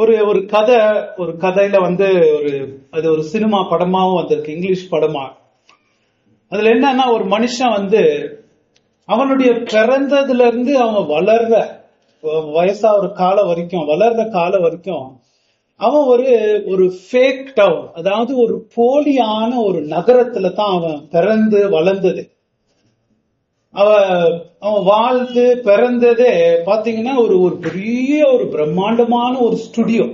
ஒரு ஒரு கதை, ஒரு கதையில ஒரு அது ஒரு சினிமா படமாவும் வந்திருக்கு, இங்கிலீஷ் படமா. அதுல என்னன்னா, ஒரு மனுஷன் அவனுடைய பிறந்ததுல இருந்து அவன் வளர்ற வயசா ஒரு காலம் வரைக்கும், வளர்ற காலம் வரைக்கும் அவன் ஒரு ஒரு ஃபேக் டவுன், அதாவது ஒரு போலியான ஒரு நகரத்துல தான் அவன் பிறந்து வளர்ந்தது. அவன் அவன் வாழ்ந்து பிறந்ததே பாத்தீங்கன்னா ஒரு ஒரு பெரிய ஒரு பிரம்மாண்டமான ஒரு ஸ்டுடியோ.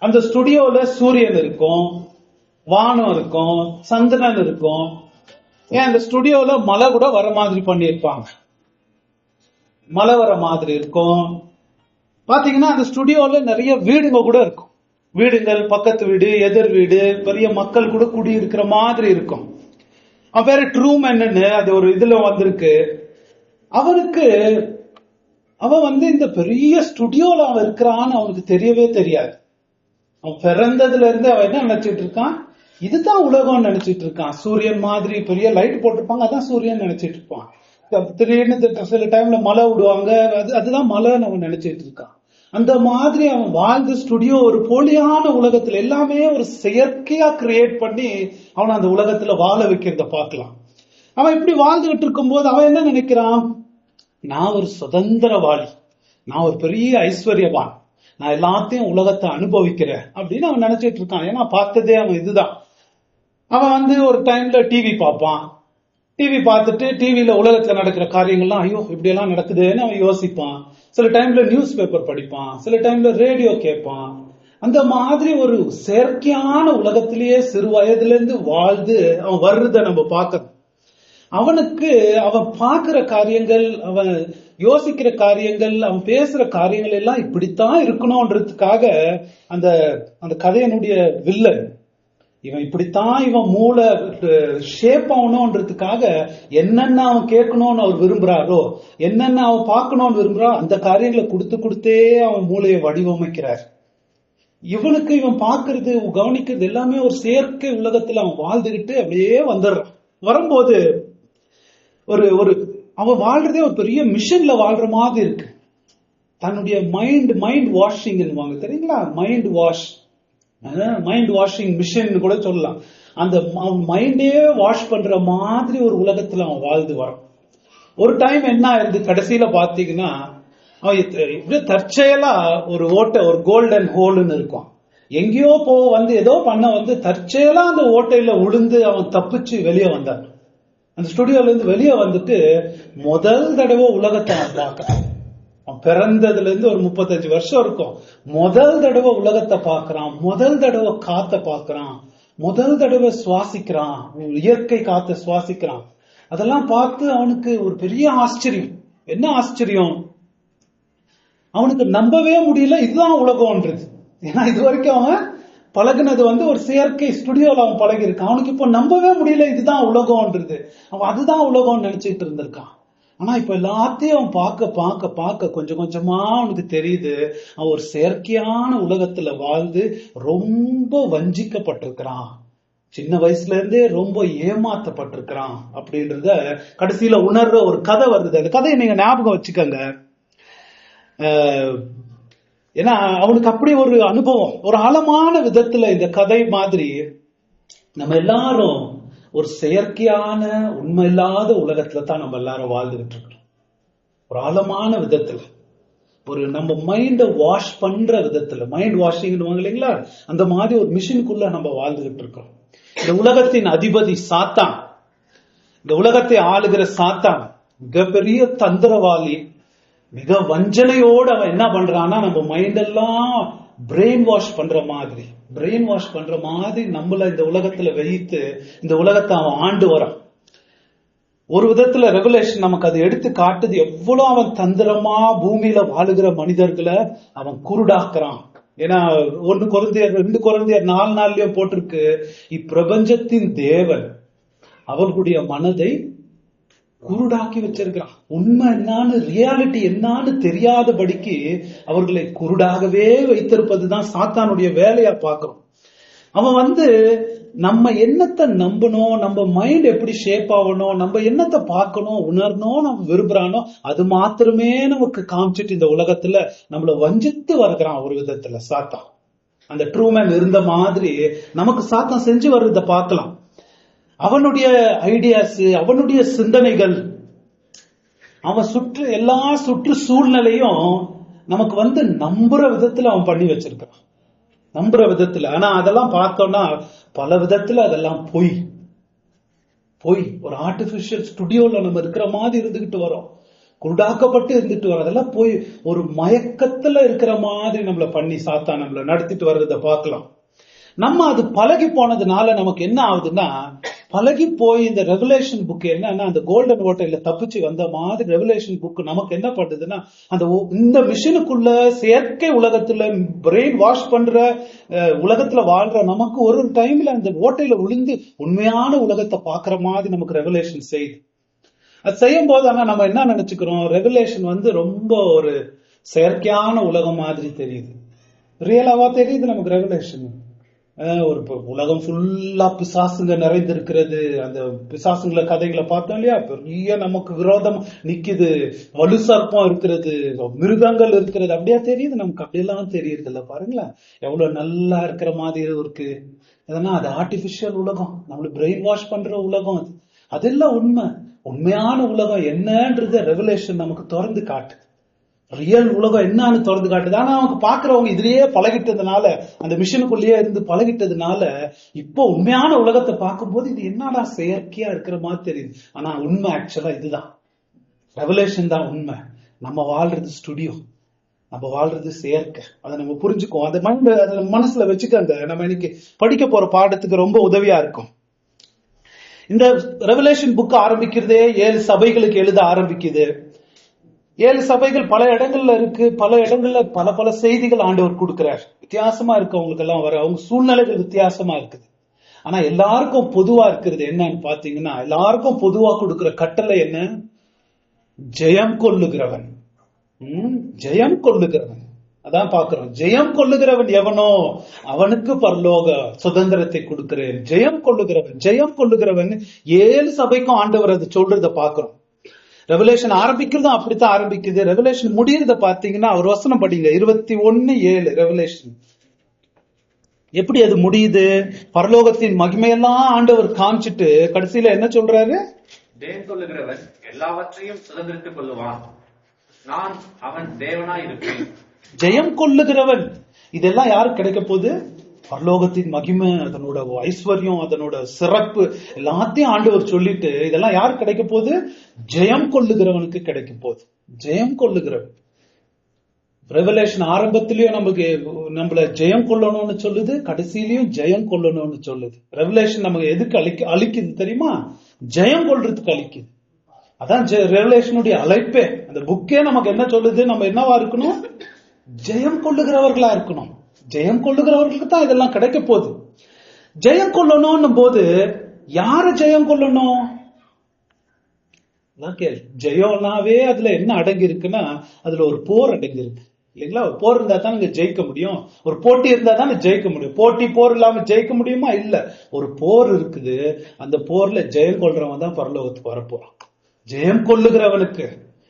அந்த ஸ்டுடியோல சூரியன் இருக்கும், வானம் இருக்கும், சந்திரன் இருக்கும். ஏன் அந்த ஸ்டுடியோல மழை கூட வர மாதிரி பண்ணியிருப்பாங்க, மழை வர மாதிரி இருக்கும். பாத்தீங்கன்னா அந்த ஸ்டுடியோல நிறைய வீடுங்க கூட இருக்கும், வீடுகள், பக்கத்து வீடு, எதிர் வீடு, பெரிய மக்கள் கூட குடி இருக்கிற மாதிரி இருக்கும். அவன் பேரு ட்ரூமேன்னு அது ஒரு இதுல வந்திருக்கு. அவனுக்கு அவன் இந்த பெரிய ஸ்டுடியோல அவன் இருக்கிறான்னு அவனுக்கு தெரியவே தெரியாது. அவன் பிறந்ததுல இருந்து அவன் என்ன நினைச்சிட்டு இருக்கான், இதுதான் உலகம் நினைச்சிட்டு இருக்கான். சூரியன் மாதிரி பெரிய லைட் போட்டிருப்பாங்க, அதான் சூரியன் நினைச்சிட்டு இருப்பான். திடீர்னு சில டைம்ல மழை விடுவாங்க, அதுதான் மழைன்னு அவன் நினைச்சிட்டு இருக்கான். அந்த மாதிரி அவன் வாழ்ந்த ஸ்டுடியோ ஒரு போலியான உலகத்துல, எல்லாமே ஒரு செயற்கையா கிரியேட் பண்ணி அவன் அந்த உலகத்துல வாழ வைக்கிறத பார்க்கலாம். அவன் இப்படி வாழ்ந்துகிட்டு இருக்கும் போது அவன் என்ன நினைக்கிறான், நான் ஒரு சுதந்திரவாளி, நான் ஒரு பெரிய ஐஸ்வர்யவான், நான் எல்லாத்தையும் உலகத்தை அனுபவிக்கிறேன் அப்படின்னு அவன் நினைச்சிட்டு இருக்கான். ஏன்னா பார்த்ததே அவன் இதுதான். அவன் ஒரு டைம்ல டிவி பார்ப்பான். டிவி பார்த்துட்டு டிவியில உலகத்துல நடக்கிற காரியங்கள்லாம், ஐயோ இப்படி எல்லாம் நடக்குதுன்னு அவன் யோசிப்பான். சில டைம்ல நியூஸ் பேப்பர் படிப்பான், சில டைம்ல ரேடியோ கேட்பான். அந்த மாதிரி ஒரு செயற்கையான உலகத்திலேயே சிறு வயதுல இருந்து வாழ்ந்து அவன் வர்றத நம்ம பார்க்கணும். அவனுக்கு அவன் பார்க்கிற காரியங்கள், அவன் யோசிக்கிற காரியங்கள், அவன் பேசுற காரியங்கள் எல்லாம் இப்படித்தான் இருக்கணும்ன்றதுக்காக அந்த அந்த கதையினுடைய வில்லன் இவன் இப்படித்தான், இவன் மூளை ஷேப் ஆகணும்ன்றதுக்காக என்னென்ன அவன் கேட்கணும்னு அவர் விரும்புறாரோ, என்னென்ன அவன் பார்க்கணும்னு விரும்புறா, அந்த காரியங்களை கொடுத்து கொடுத்தே அவன் மூளையை வடிவமைக்கிறார். இவனுக்கு இவன் பார்க்கறது, கவனிக்கிறது எல்லாமே ஒரு செயற்கை உலகத்துல அவன் வாழ்ந்துகிட்டு அப்படியே வந்துடுறான். வரும்போது ஒரு ஒரு அவன் வாழ்றதே ஒரு பெரிய மிஷன்ல வாழ்ற மாதிரி இருக்கு. தன்னுடைய மைண்ட் வாஷிங் தெரியுங்களா, மைண்ட் வாஷிங் மிஷன் கூட சொல்லலாம். அந்த மைண்டே வாஷ் பண்ற மாதிரி ஒரு உலகத்துல அவன் வாழ்ந்து வரான். ஒரு டைம் என்ன ஆயிருது, கடைசியில பாத்தீங்கன்னா அவன் தற்செயலா ஒரு ஓட்டை, ஒரு கோல்டன் ஹோல்னு இருக்கும், எங்கேயோ ஏதோ பண்ண தற்செயலா அந்த ஓட்டையில உளுந்து அவன் தப்பிச்சு வெளியே வந்தான். அந்த ஸ்டுடியோல இருந்து வெளியே வந்துட்டு முதல் தடவை உலகத்தை அவன் பார்க்கறான். அவன் பிறந்ததுல இருந்து ஒரு 35 வருஷம் இருக்கும். முதல் தடவை உலகத்தை பார்க்கறான், முதல் தடவை காத்த பார்க்கறான், முதல் தடவை சுவாசிக்கிறான், இயற்கை காத்த சுவாசிக்கிறான். அதெல்லாம் பார்த்து அவனுக்கு ஒரு பெரிய ஆச்சரியம். என்ன ஆச்சரியம், அவனுக்கு நம்பவே முடியல இதுதான் உலகம்ன்றது. ஏன்னா இது வரைக்கும் அவன் பழகினது ஒரு செயற்கை ஸ்டுடியோல அவன் பழகி இருக்கான். அவனுக்கு இப்போ நம்பவே முடியல இதுதான் உலகம்ன்றது. அவன் அதுதான் உலகம் நினைச்சிட்டு இருந்திருக்கான். ஆனா இப்ப எல்லாத்தையும் அவன் பார்க்க பார்க்க பார்க்க கொஞ்சம் கொஞ்சமா அவனுக்கு தெரியுது, அவன் ஒரு செயற்கையான உலகத்துல வாழ்ந்து ரொம்ப வஞ்சிக்கப்பட்டிருக்கிறான். சின்ன வயசுல இருந்தே ரொம்ப ஏமாத்தப்பட்டிருக்கிறான் அப்படின்றத கடைசியில உணர்ற ஒரு கதை வருது. அந்த கதையை நீங்க ஞாபகம் வச்சுக்கோங்க. ஏன்னா அவனுக்கு அப்படி ஒரு அனுபவம், ஒரு ஆழமான விதத்துல இந்த கதை மாதிரி நம்ம எல்லாரும் ஒரு செயற்கையான உண்மை இல்லாத உலகத்துல தான் நம்ம எல்லாரும் வாழ்ந்துகிட்டு இருக்கோம். ஒரு ஆழமான விதத்துல, ஒரு நம்ம மைண்ட வாஷ் பண்ற விதத்துல, மைண்ட் வாஷிங் இல்லைங்களா, அந்த மாதிரி ஒரு மிஷினுக்குள்ள நம்ம வாழ்ந்துகிட்டு இருக்கோம். இந்த உலகத்தின் அதிபதி சாத்தான், இந்த உலகத்தை ஆளுகிற சாத்தான் மிகப்பெரிய தந்திரவாளி. மிக வஞ்சனையோடு அவன் என்ன பண்றான்னா, நம்ம மைண்ட் எல்லாம் பிரெயின் வாஷ் பண்ற மாதிரி நம்மள இந்த உலகத்துல வைத்து இந்த உலகத்தை அவன் ஆண்டு வரான். ஒரு விதத்துல ரெவலேஷன் நமக்கு அதை எடுத்து காட்டுது, எவ்வளவு அவன் தந்திரமா பூமியில வாழுகிற மனிதர்களை அவன் குருடாக்குறான். ஏன்னா 1 கொரிந்தியர் 2 கொரிந்தியர் 4:4 போட்டிருக்கு, இப்பிரபஞ்சத்தின் தேவன் அவர்களுடைய மனதை குருடாக்கி வச்சிருக்கிறான். உண்மை என்னான்னு, ரியாலிட்டி என்னான்னு தெரியாதபடிக்கு அவர்களை குருடாகவே வைத்திருப்பதுதான் சாத்தானுடைய வேலையா பார்க்கிறோம். அவன் நம்ம என்னத்தை நம்பணும், நம்ம மைண்ட் எப்படி ஷேப் ஆகணும், நம்ம என்னத்தை பார்க்கணும், உணரணும், நம்ம விரும்புறானோ அது மாத்திரமே நமக்கு காமிச்சிட்டு இந்த உலகத்துல நம்மள வஞ்சித்து வருகிறான். ஒரு விதத்துல சாத்தான் அந்த ட்ரூமேன் இருந்த மாதிரி நமக்கு சாத்தான் செஞ்சு வர்றத பார்க்கலாம். அவனுடைய ஐடியாஸ், அவனுடைய சிந்தனைகள், அவன் எல்லா சுற்று சூழ்நிலையும் நமக்கு நம்புற விதத்துல அவன் பண்ணி வச்சிருக்கான், நம்புற விதத்துல. ஆனா அதெல்லாம் பார்த்தோம்னா பல விதத்துல அதெல்லாம் பொய். ஒரு ஆர்டிபிஷியல் ஸ்டுடியோல நம்ம இருக்கிற மாதிரி இருந்துகிட்டு வரோம், குருடாக்கப்பட்டு இருந்துட்டு வரோம். அதெல்லாம் போய் ஒரு மயக்கத்துல இருக்கிற மாதிரி நம்மள பண்ணி சாத்தான் நம்மள நடத்திட்டு வர்றத பார்க்கலாம். நம்ம அது பழகி போனதுனால நமக்கு என்ன ஆகுதுன்னா, பழகி போய் இந்த ரெவலேஷன் புக் என்னன்னா அந்த கோல்டன் ஓட்டையில தப்பிச்சு வந்த மாதிரி ரெவலேஷன் புக் நமக்கு என்ன பண்ணுதுன்னா, இந்த மிஷினுக்குள்ள செயற்கை உலகத்துல பிரெயின் வாஷ் பண்ற உலகத்துல வாழ்ற நமக்கு ஒரு டைம்ல அந்த ஓட்டையில விழுந்து உண்மையான உலகத்தை பாக்குற மாதிரி நமக்கு ரெவலேஷன் செய்யுது. அது செய்யும் போது ஆனா நம்ம என்ன நினைச்சுக்கிறோம், ரெவலேஷன் ரொம்ப ஒரு செயற்கையான உலகம் மாதிரி தெரியுது. ரியலாவா தெரியுது நமக்கு ரெவலேஷன். ஒரு உலகம் ஃபுல்லா பிசாசுங்க நிறைந்திருக்கிறது. அந்த பிசாசுங்கள கதைகளை பார்த்தோம் இல்லையா, பெரிய நமக்கு விரோதம் நிக்குது, வலு சர்ப்பம் இருக்கிறது, மிருகங்கள் இருக்கிறது, அப்படியா தெரியுது நமக்கு. அப்படியெல்லாம் தெரியுது இல்ல, பாருங்களேன் எவ்வளவு நல்லா இருக்கிற மாதிரி இருக்கு. அதெல்லாம் அது ஆர்டிபிஷியல் உலகம், நம்மள பிரெயின் வாஷ் பண்ற உலகம். அதெல்லாம் உண்மையான உலகம் என்னன்றத ரெவலேஷன் நமக்கு திறந்து காட்டு. ரியல் உலகம் என்னன்னு திறந்து காட்டுது. ஆனா அவங்க பாக்குறவங்க இதுலயே பழகிட்டதுனால, அந்த மிஷினுக்குள்ளேயே இருந்து பழகிட்டதுனால இப்போ உண்மையான உலகத்தை பார்க்கும்போது இது என்னடா செயற்கையா இருக்கிற மாதிரி தெரியுது. ஆனா உண்மை ஆக்சுவலா இதுதான், ரெவலேஷன் தான் உண்மை. நம்ம வாழ்றது ஸ்டுடியோ, நம்ம வாழ்றது செயற்கை. அதை நம்ம புரிஞ்சுக்கோ, அந்த மனசுல வச்சுக்கங்க. நம்ம இன்னைக்கு படிக்க போற பாடத்துக்கு ரொம்ப உதவியா இருக்கும். இந்த ரெவலேஷன் புக் ஆரம்பிக்கிறதே 7 சபைகளுக்கு எழுத ஆரம்பிக்குது. 7 சபைகள் பல இடங்கள்ல இருக்கு, பல இடங்கள்ல பல பல செய்திகள் ஆண்டவர் கொடுக்கிறார். வித்தியாசமா இருக்கு அவங்களுக்கு எல்லாம் வர, அவங்க சூழ்நிலைகள் வித்தியாசமா இருக்குது. ஆனா எல்லாருக்கும் பொதுவா இருக்கிறது என்னன்னு பாத்தீங்கன்னா, எல்லாருக்கும் பொதுவா கொடுக்கிற கட்டளை என்ன? ஜெயம் கொள்ளுகிறவன். ஜெயம் கொள்ளுகிறவன், அதான் பாக்குறோம். ஜெயம் கொள்ளுகிறவன் எவனோ அவனுக்கு பரலோக சுதந்திரத்தை கொடுக்கிறேன். ஜெயம் கொள்ளுகிறவன் 7 சபைக்கும் ஆண்டவர் அது சொல்றத பாக்குறோம். ரெவலேஷன் ஆரம்பிக்கிறதும் அப்படித்தான் ஆரம்பிக்குது. ரெவலேஷன் முடியறத பாத்தீங்கன்னா ஒரு வசனம் படிங்க, 21:7. ரெவலேஷன் எப்படி அது முடியுது? பரலோகத்தின் மகிமையெல்லாம் ஆண்டவர் காமிச்சிட்டு கடைசியில என்ன சொல்றாரு? ஜெயம் கொள்ளுகிறவன் எல்லாவற்றையும் சுதந்திரித்துக் கொள்ளுவான், நான் அவன் தேவனாய் இருப்பேன். ஜெயம் கொள்ளுகிறவன், இதெல்லாம் யாருக்கு கிடைக்க போகுது? பரலோகத்தின் மகிமை, அதனோட ஐஸ்வர்யம், அதனோட சிறப்பு எல்லாத்தையும் ஆண்டவர் சொல்லிட்டு இதெல்லாம் யாருக்கு கிடைக்க போகுது? ஜெயம் கொள்ளுகிறவனுக்கு கிடைக்க போகுது. ஜெயம் கொள்ளுகிறவன். ரெவலேஷன் ஆரம்பத்திலயும் நம்மள ஜெயம் கொள்ளணும்னு சொல்லுது, கடைசியிலயும் ஜெயம் கொள்ளணும்னு சொல்லுது. ரெவலேஷன் நமக்கு எதுக்கு அழிக்குது தெரியுமா? ஜெயம் கொள்றதுக்கு அழிக்குது. அதான் ரெவலேஷனுடைய அழைப்பே. அந்த புக்கே நமக்கு என்ன சொல்லுது? நம்ம என்னவா இருக்கணும்? ஜெயம் கொள்ளுகிறவர்களா இருக்கணும். ஜெயம் கொள்ளுகிறவர்களுக்கு தான் இதெல்லாம் கிடைக்க போகுது. ஜெயம் கொள்ளணும் போது யார ஜெயம் கொள்ளணும்? ஜெயம்னாவே அதுல என்ன அடங்கி இருக்குன்னா, அதுல ஒரு போர் அடங்கி இருக்கு இல்லைங்களா? ஒரு போர் இருந்தா தான் நீங்க ஜெயிக்க முடியும். ஒரு போட்டி இருந்தா தான் ஜெயிக்க முடியும். போர் இல்லாம ஜெயிக்க முடியுமா? இல்ல. ஒரு போர் இருக்குது. அந்த போர்ல ஜெயம் கொள்றவன் தான் பரலோகத்துக்கு வரப்போறான். ஜெயம் கொள்ளுகிறவனுக்கு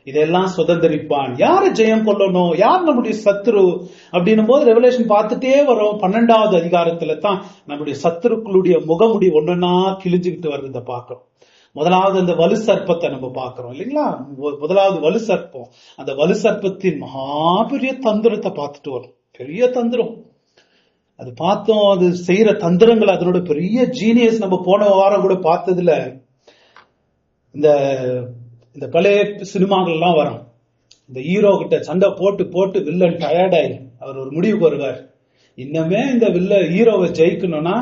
இதெல்லாம் சுதந்திரிப்பான். யாரு ஜெயம் கொள்ளணும்? யார் நம்முடைய சத்துரு அப்படின்னும் போது ரெவலேஷன் பார்த்துட்டே வரும். 12வது அதிகாரத்துல தான் நம்முடைய சத்துருக்களுடைய முகமுடி ஒன்னொன்னா கிழிஞ்சுக்கிட்டு வர்றத பாக்குறோம். முதலாவது அந்த வலு சர்ப்பத்தை நம்ம பாக்குறோம் இல்லைங்களா? முதலாவது வலு சர்ப்பம். அந்த வலு சர்ப்பத்தின் மகாபெரிய தந்திரத்தை பார்த்துட்டு வரும். பெரிய தந்திரம் அது பார்த்தோம். அது செய்யற தந்திரங்கள், அதனோட பெரிய ஜீனியஸ் நம்ம போன வாரம் கூட பார்த்ததுல இந்த பழைய சினிமாக்கள் எல்லாம் வரும். இந்த ஹீரோ கிட்ட சண்டை போட்டு போட்டு வில்லன் டயர்டாயி அவர் ஒரு முடிவுக்கு வருவார். இன்னமே இந்த ஹீரோவை ஜெயிக்கணும்னா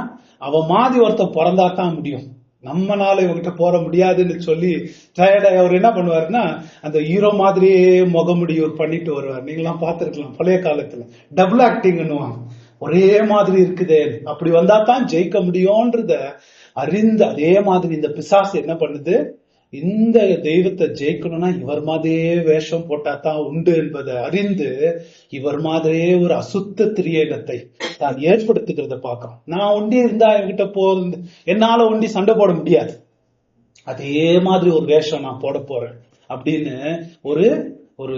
அவன் மாதிரி ஒருத்தன் பிறந்தா தான் முடியும், நம்மனால இவங்கிட்ட போற முடியாதுன்னு சொல்லி டயர்டாயி அவர் என்ன பண்ணுவாருன்னா அந்த ஹீரோ மாதிரியே முகமுடி பண்ணிட்டு வருவார். நீங்களாம் பார்த்திருக்கலாம் பழைய காலத்துல. டபுள் ஆக்டிங்னுவாங்க. ஒரே மாதிரி இருக்குதே, அப்படி வந்தா தான் ஜெயிக்க முடியும்ன்றத அறிந்து அதே மாதிரி இந்த பிசாசு என்ன பண்ணுது? இந்த தெய்வத்தை ஜெயிக்கணும்னா இவர் மாதிரியே வேஷம் போட்டா தான் உண்டு என்பதை அறிந்து இவர் மாதிரியே ஒரு அசுத்த திரியேகத்தை தான் ஏற்படுத்துகிறத பார்க்கிறோம். நான் ஒண்டி இருந்தா என்கிட்ட என்னால ஒண்டி சண்டை போட முடியாது, அதே மாதிரி ஒரு வேஷம் நான் போட போறேன் அப்படின்னு ஒரு ஒரு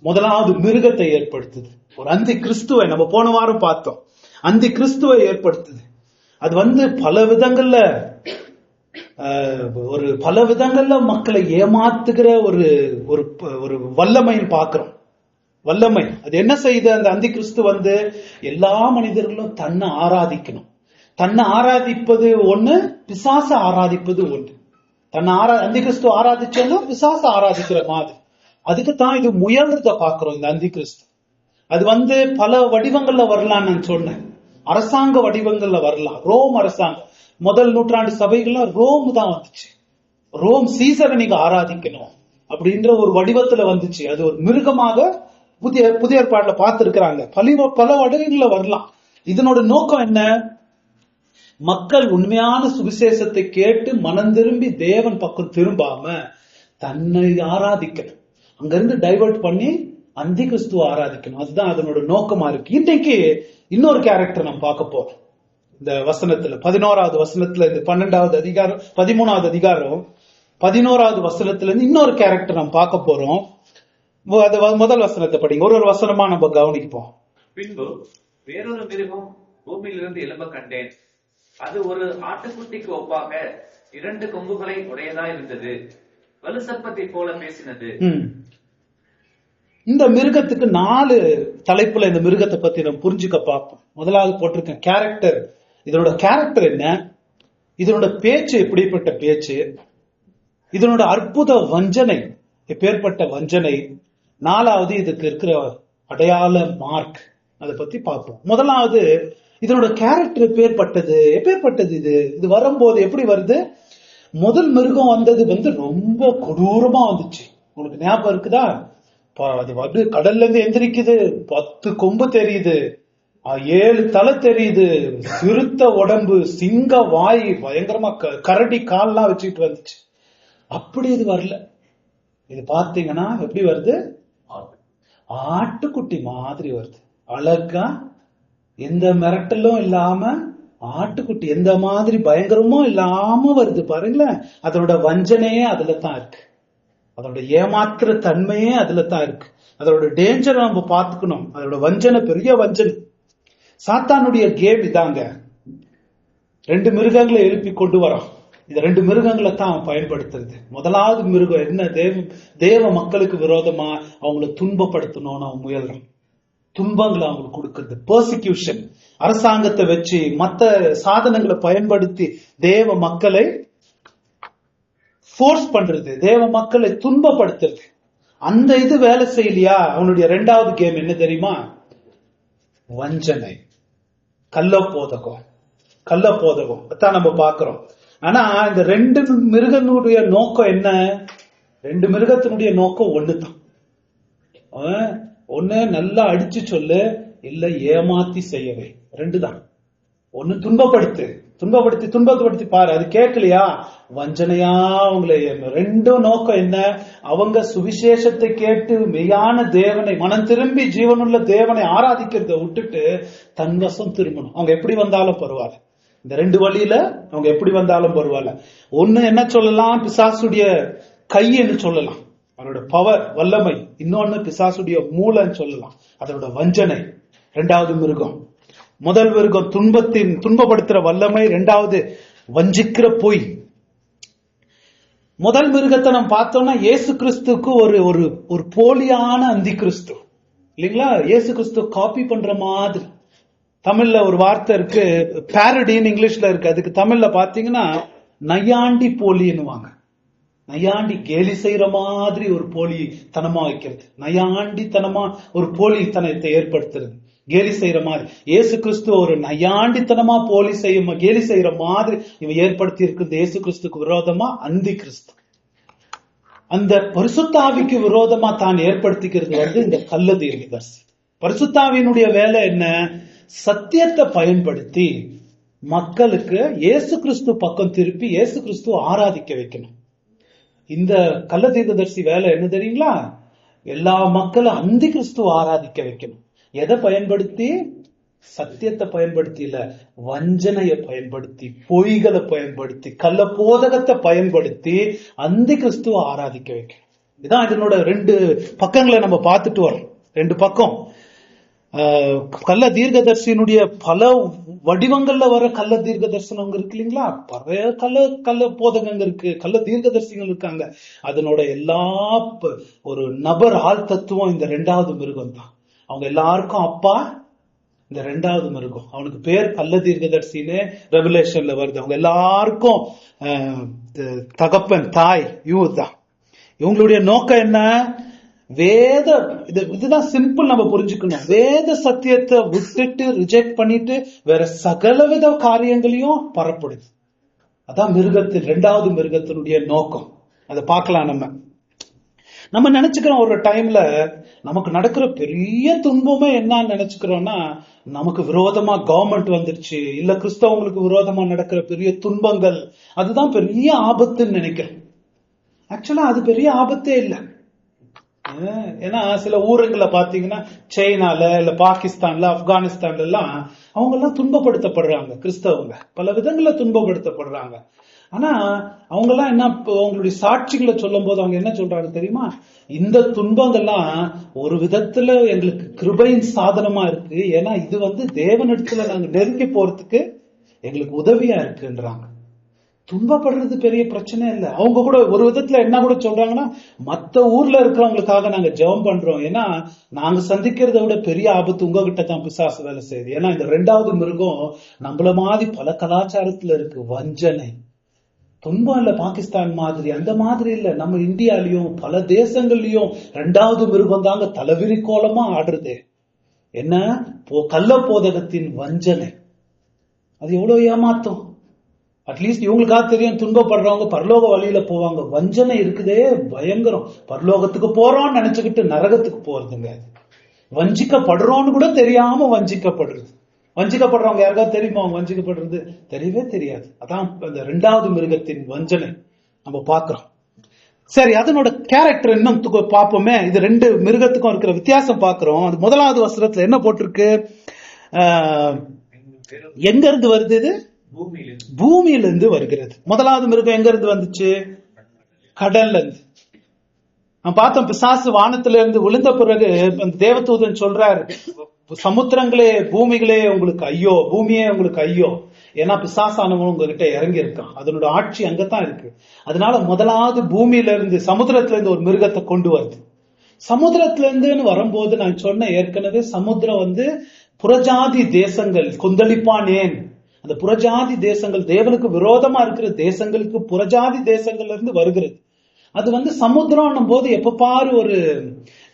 முதலாவது மிருகத்தை ஏற்படுத்துது. ஒரு அந்தி கிறிஸ்துவை நம்ம போன வாரம் பார்த்தோம். அந்தி கிறிஸ்துவை ஏற்படுத்துது. அது பல விதங்கள்ல பல விதங்கள்ல மக்களை ஏமாத்துகிற ஒரு ஒரு வல்லமைன்னு பார்க்கிறோம். வல்லமை அது என்ன செய்யுது? அந்த அந்தி கிறிஸ்து எல்லா மனிதர்களும் தன்னை ஆராதிக்கணும். தன்னை ஆராதிப்பது ஒண்ணு, பிசாச ஆராதிப்பது ஒண்ணு. தன்னை அந்தி கிறிஸ்து ஆராதிச்சாலும் பிசாச ஆராதிக்கிற மாதிரி. அதுக்குத்தான் இது முயல்றத பாக்குறோம். இந்த அந்தி கிறிஸ்து அது பல வடிவங்கள்ல வரலாம். நான் சொன்னேன், அரசாங்க வடிவங்கள்ல வரலாம். ரோம் அரசாங்கம், முதல் நூற்றாண்டு சபைகள்ல ரோம் தான் வந்துச்சு. ரோம் சீசரை நீங்க ஆராதிக்கணும் அப்படின்ற ஒரு வடிவத்துல வந்துச்சு. அது ஒரு மிருகமாக புதிய ஏற்பாடுல பார்த்திருக்கிறாங்க. பல வடிவங்கள்ல வரலாம். இதனோட நோக்கம் என்ன? மக்கள் உண்மையான சுவிசேஷத்தை கேட்டு மனம் திரும்பி தேவன் பக்கம் திரும்பாம தன்னை ஆராதிக்கணும். அங்கிருந்து டைவர்ட் பண்ணி அந்தி கிறிஸ்துவ ஆராதிக்கணும். அதுதான் அதனோட நோக்கமா இருக்கு. இன்னைக்கு இன்னொரு கேரக்டர் நம்ம பார்க்க போறோம். இந்த வசனத்துல 11வது வசனத்துல, இந்த 12வது அதிகாரம் 13வது அதிகாரம் 11வது வசனத்துல இருந்து இன்னொரு கேரக்டர் நம்ம பார்க்க போறோம். முதல் வசனத்தை படிங்க. ஒரு வசனமா நம்ம கவனிப்போம். பின்பு வேறொரு மிருகம் பூமியிலிருந்து எழும்ப கண்டேன். அது ஒரு ஆட்டுக்குட்டிக்கு ஒப்பாக 2 கொம்புகளை உடையதா இருந்தது. வலு சர்ப்பத்தை போல பேசினது. இந்த மிருகத்துக்கு 4 தலைப்புல இந்த மிருகத்தை பத்தி நம்ம புரிஞ்சுக்க பார்ப்போம். முதலாவது போட்டிருக்கேன் கேரக்டர். இதனோட கேரக்டர் என்ன? இதனோட பேச்சு எப்படிப்பட்ட பேச்சு? இதனோட அற்புத வஞ்சனை எப்பேற்பட்ட வஞ்சனை? 4வது இதுக்கு இருக்கிற அடையாள மார்க், அதை பத்தி பார்ப்போம். முதலாவது இதனோட கேரக்டர் எப்பேற்பட்டது? இது வரும்போது எப்படி வருது? முதல் மிருகம் வந்தது ரொம்ப கொடூரமா வந்துச்சு. உங்களுக்கு ஞாபகம் இருக்குதா? அது கடல்ல இருந்து எந்திரிக்குது, 10 கொம்பு தெரியுது, 7 தலை தெரியுது, சிறுத்த உடம்பு, சிங்க வாய், பயங்கரமா கரடி கால்லாம் வச்சுக்கிட்டு வந்துச்சு. அப்படி இது வரல. இது பாத்தீங்கன்னா எப்படி வருது? ஆட்டுக்குட்டி மாதிரி வருது. அழகா, எந்த மிரட்டலும் இல்லாம ஆட்டுக்குட்டி எந்த மாதிரி பயங்கரமும் இல்லாம வருது. பாருங்களேன், அதோட வஞ்சனையே அதுல தான் இருக்கு. அதோட ஏமாத்துற தன்மையே அதுல தான் இருக்கு. அதோட டேஞ்சரை நம்ம பாத்துக்கணும். அதோட வஞ்சனை பெரிய வஞ்சனை. சாத்தானுடைய கேம் இதாங்க. 2 மிருகங்களை எழுப்பி கொண்டு வரோம். இந்த 2 மிருகங்களை தான் பயன்படுத்துறது. முதலாவது மிருகம் என்ன? தேவ மக்களுக்கு விரோதமா அவங்களை துன்பப்படுத்தணும்னு அவன் முயல்றான். துன்பங்களை அவங்களுக்கு கொடுக்கறது, பெர்சிக்யூஷன். அரசாங்கத்தை வச்சு மற்ற சாதனங்களை பயன்படுத்தி தேவ மக்களை ஃபோர்ஸ் பண்றது, தேவ மக்களை துன்பப்படுத்துறது. அந்த இது வேலை செய்யலையா? அவனுடைய 2வது கேம் என்ன தெரியுமா? வஞ்சனை, கள்ளப்போதகம். அதான் நம்ம பாக்குறோம். ஆனா இந்த 2 மிருகனுடைய நோக்கம் என்ன? 2 மிருகத்தினுடைய நோக்கம் ஒண்ணுதான். ஒண்ணு நல்லா அடிச்சு சொல்லு, இல்ல ஏமாத்தி செய்யவே. 2 தான். ஒண்ணு துன்பப்படுத்தி பாரு. அது கேட்கலையா? வஞ்சனையா அவங்களை. 2 நோக்கம் என்ன? அவங்க சுவிசேஷத்தை கேட்டு மெய்யான தேவனை, மனம் திரும்பி ஜீவனுள்ள தேவனை ஆராதிக்கிறத விட்டுட்டு தன் வசம் திரும்பணும். அவங்க எப்படி வந்தாலும் பரவாயில்ல. இந்த 2 வழியில அவங்க எப்படி வந்தாலும் பரவாயில்ல. ஒண்ணு என்ன சொல்லலாம்? பிசாசுடைய கைன்னு சொல்லலாம், அவரோட பவர், வல்லமை. இன்னொன்னு பிசாசுடைய மூலன்னு சொல்லலாம், அதோட வஞ்சனை. 2வது மிருகம். முதல் மிருகம் துன்பப்படுத்துற வல்லமை, 2வது வஞ்சிக்கிற பொய். முதல் மிருகத்தை நம்ம பார்த்தோம்னா இயேசு கிறிஸ்துக்கு ஒரு போலியான அந்தி கிறிஸ்து இல்லைங்களா? இயேசு கிறிஸ்து காப்பி பண்ற மாதிரி. தமிழ்ல ஒரு வார்த்தை இருக்கு, பாரடின்னு இங்கிலீஷ்ல இருக்கு. அதுக்கு தமிழ்ல பாத்தீங்கன்னா நையாண்டி போலின்னுவாங்க. நையாண்டி, கேலி செய்யற மாதிரி ஒரு போலி தனமா வைக்கிறது. நையாண்டி தனமா ஒரு போலி தனத்தை ஏற்படுத்துறது, கேலி செய்யற மாதிரி. இயேசு கிறிஸ்து ஒரு நையாண்டித்தனமா கேலி செய்யற மாதிரி இவன் ஏற்படுத்தி இருக்கிறது. இயேசு கிறிஸ்துக்கு விரோதமா அந்தி கிறிஸ்து. அந்த பரிசுத்தாவிக்கு விரோதமா தான் ஏற்படுத்திக்கிறது இந்த கள்ள தீர்க்கதரிசி. பரிசுத்தாவினுடைய வேலை என்ன? சத்தியத்தை பயன்படுத்தி மக்களுக்கு இயேசு கிறிஸ்து பக்கம் திருப்பி இயேசு கிறிஸ்து ஆராதிக்க வைக்கணும். இந்த கள்ள தீர்க்கதரிசி வேலை என்ன தெரியுங்களா? எல்லா மக்களும் அந்தி கிறிஸ்துவ ஆராதிக்க வைக்கணும். எதை பயன்படுத்தி? சத்தியத்தை பயன்படுத்தி இல்ல, வஞ்சனையை பயன்படுத்தி, பொய்களை பயன்படுத்தி, கள்ள போதகத்தை பயன்படுத்தி அந்தி கிறிஸ்துவ ஆராதிக்க வைக்கணும். இதான் இதனோட 2 பக்கங்களை நம்ம பார்த்துட்டு வரோம். 2 பக்கம். கள்ள தீர்க்கதரிசியினுடைய பல வடிவங்கள்ல வர கள்ள தீர்க்க தரிசனம் இருக்கு இல்லைங்களா? பழைய கள்ள போதகங்கள் இருக்கு, கள்ள தீர்க்கதரிசிகள் இருக்காங்க. அதனோட எல்லா ஒரு நபர் ஆள் தத்துவம் இந்த 2வது மிருகம் தான். அவங்க எல்லாருக்கும் அப்பா இந்த 2வது மிருகம். அவனுக்கு பேர் கள்ள தீர்க்கதரிசின்னு ரெவலேஷன்ல வருது. அவங்க எல்லாருக்கும் தகப்பன் தாய் இவதான். இவங்களுடைய நோக்கம் என்ன? இதுதான் சிம்பிள், நம்ம புரிஞ்சுக்கணும். வேத சத்தியத்தை விட்டுட்டு ரிஜெக்ட் பண்ணிட்டு வேற சகலவித காரியங்களையும் பரப்படுது. அதான் மிருகத்தின் 2வது மிருகத்தினுடைய நோக்கம். அதை பார்க்கலாம். நம்ம நினைச்சுக்கிறோம் ஒரு டைம்ல நமக்கு நடக்கிற பெரிய துன்பமே என்னன்னு நினைச்சுக்கிறோம்னா, நமக்கு விரோதமா கவர்மெண்ட் வந்துருச்சு, இல்ல கிறிஸ்தவங்களுக்கு விரோதமா நடக்கிற பெரிய துன்பங்கள், அதுதான் பெரிய ஆபத்துன்னு நினைக்கிறேன். ஆக்சுவலா அது பெரிய ஆபத்தே இல்லை. ஏன்னா சில ஊருங்களை பாத்தீங்கன்னா, சைனால இல்ல பாகிஸ்தான்ல ஆப்கானிஸ்தான்ல எல்லாம் அவங்க எல்லாம் துன்பப்படுத்தப்படுறாங்க. கிறிஸ்தவங்க பல விதங்கள்ல துன்பப்படுத்தப்படுறாங்க. ஆனா அவங்க எல்லாம் என்ன, அவங்களுடைய சாட்சிகளை சொல்லும் போது அவங்க என்ன சொல்றாங்க தெரியுமா? இந்த துன்பங்கள்லாம் ஒரு விதத்துல எங்களுக்கு கிருபையின் சாதனமா இருக்கு. ஏன்னா இது தேவனிடத்துல நாங்க நெருங்கி போறதுக்கு எங்களுக்கு உதவியா இருக்குன்றாங்க. துன்பப்படுறது பெரிய பிரச்சனை இல்லை. அவங்க கூட ஒரு விதத்துல என்ன கூட சொல்றாங்கன்னா, மத்த ஊர்ல இருக்கிறவங்களுக்காக நாங்க ஜெபம் பண்றோம். ஏன்னா நாங்க சந்திக்கிறத விட பெரிய ஆபத்து உங்ககிட்ட தான் பிசாசு வேலை செய்யுது. ஏன்னா இந்த 2வது மிருகம் நம்மள மாதிரி பல கலாச்சாரத்துல இருக்கு. வஞ்சனை, துன்பம் இல்ல பாகிஸ்தான் மாதிரி, அந்த மாதிரி இல்ல. நம்ம இந்தியாலையும் பல தேசங்கள்லயும் 2வது மிருகம் தாங்க தலைவிரி கோலமா ஆடுறது. என்ன? கள்ள போதகத்தின் வஞ்சனை. அது எவ்வளவு ஏமாத்தும். அட்லீஸ்ட் இவங்களுக்காக தெரியும், துன்பப்படுறவங்க பரலோக வழியில போவாங்க. வஞ்சனை இருக்குதே பயங்கரம். பரலோகத்துக்கு போறோம்னு நினைச்சுக்கிட்டு நரகத்துக்கு போறதுங்க. வஞ்சிக்கப்படுறோம்னு கூட தெரியாம வஞ்சிக்கப்படுறது. வஞ்சிக்கப்படுறவங்க யாருக்காவது தெரியுமா? அவங்க வஞ்சிக்கப்படுறது தெரியவே தெரியாது. அதான் அந்த 2வது மிருகத்தின் வஞ்சனை நம்ம பாக்குறோம். சரி, அதனோட கேரக்டர் இன்னும் பார்ப்போமே. இது 2 மிருகத்துக்கும் இருக்கிற வித்தியாசம் பாக்குறோம். அது 1வது வசனத்துல என்ன போட்டிருக்கு? எங்க இருந்து வருது? இது பூமியிலிருந்து வருகிறது. 1வது மிருகம் எங்க இருந்து வந்துச்சு? கடல்ல இருந்து. நான் பார்த்தோம், பிசாசு வானத்துல இருந்து விழுந்த பிறகு தேவதூதன் சொல்றாரு, சமுத்திரங்களே பூமிகளே உங்களுக்கு ஐயோ, பூமியே உங்களுக்கு ஐயோ. ஏன்னா பிசாசானவன் உங்ககிட்ட இறங்கி இருக்கான். அதனோட ஆட்சி அங்கதான் இருக்கு. அதனால 1வது பூமியில இருந்து, சமுத்திரத்துல இருந்து ஒரு மிருகத்தை கொண்டு வருது. சமுத்திரத்துல இருந்துன்னு வரும்போது நான் சொன்ன ஏற்கனவே, சமுத்திரம் புறஜாதி தேசங்கள் கொந்தளிப்பானேன். அந்த புறஜாதி தேசங்கள், தேவனுக்கு விரோதமா இருக்கிற தேசங்களுக்கு புறஜாதி தேசங்கள்ல இருந்து வருகிறது. அது சமுத்திரம் போது எப்ப பாரு ஒரு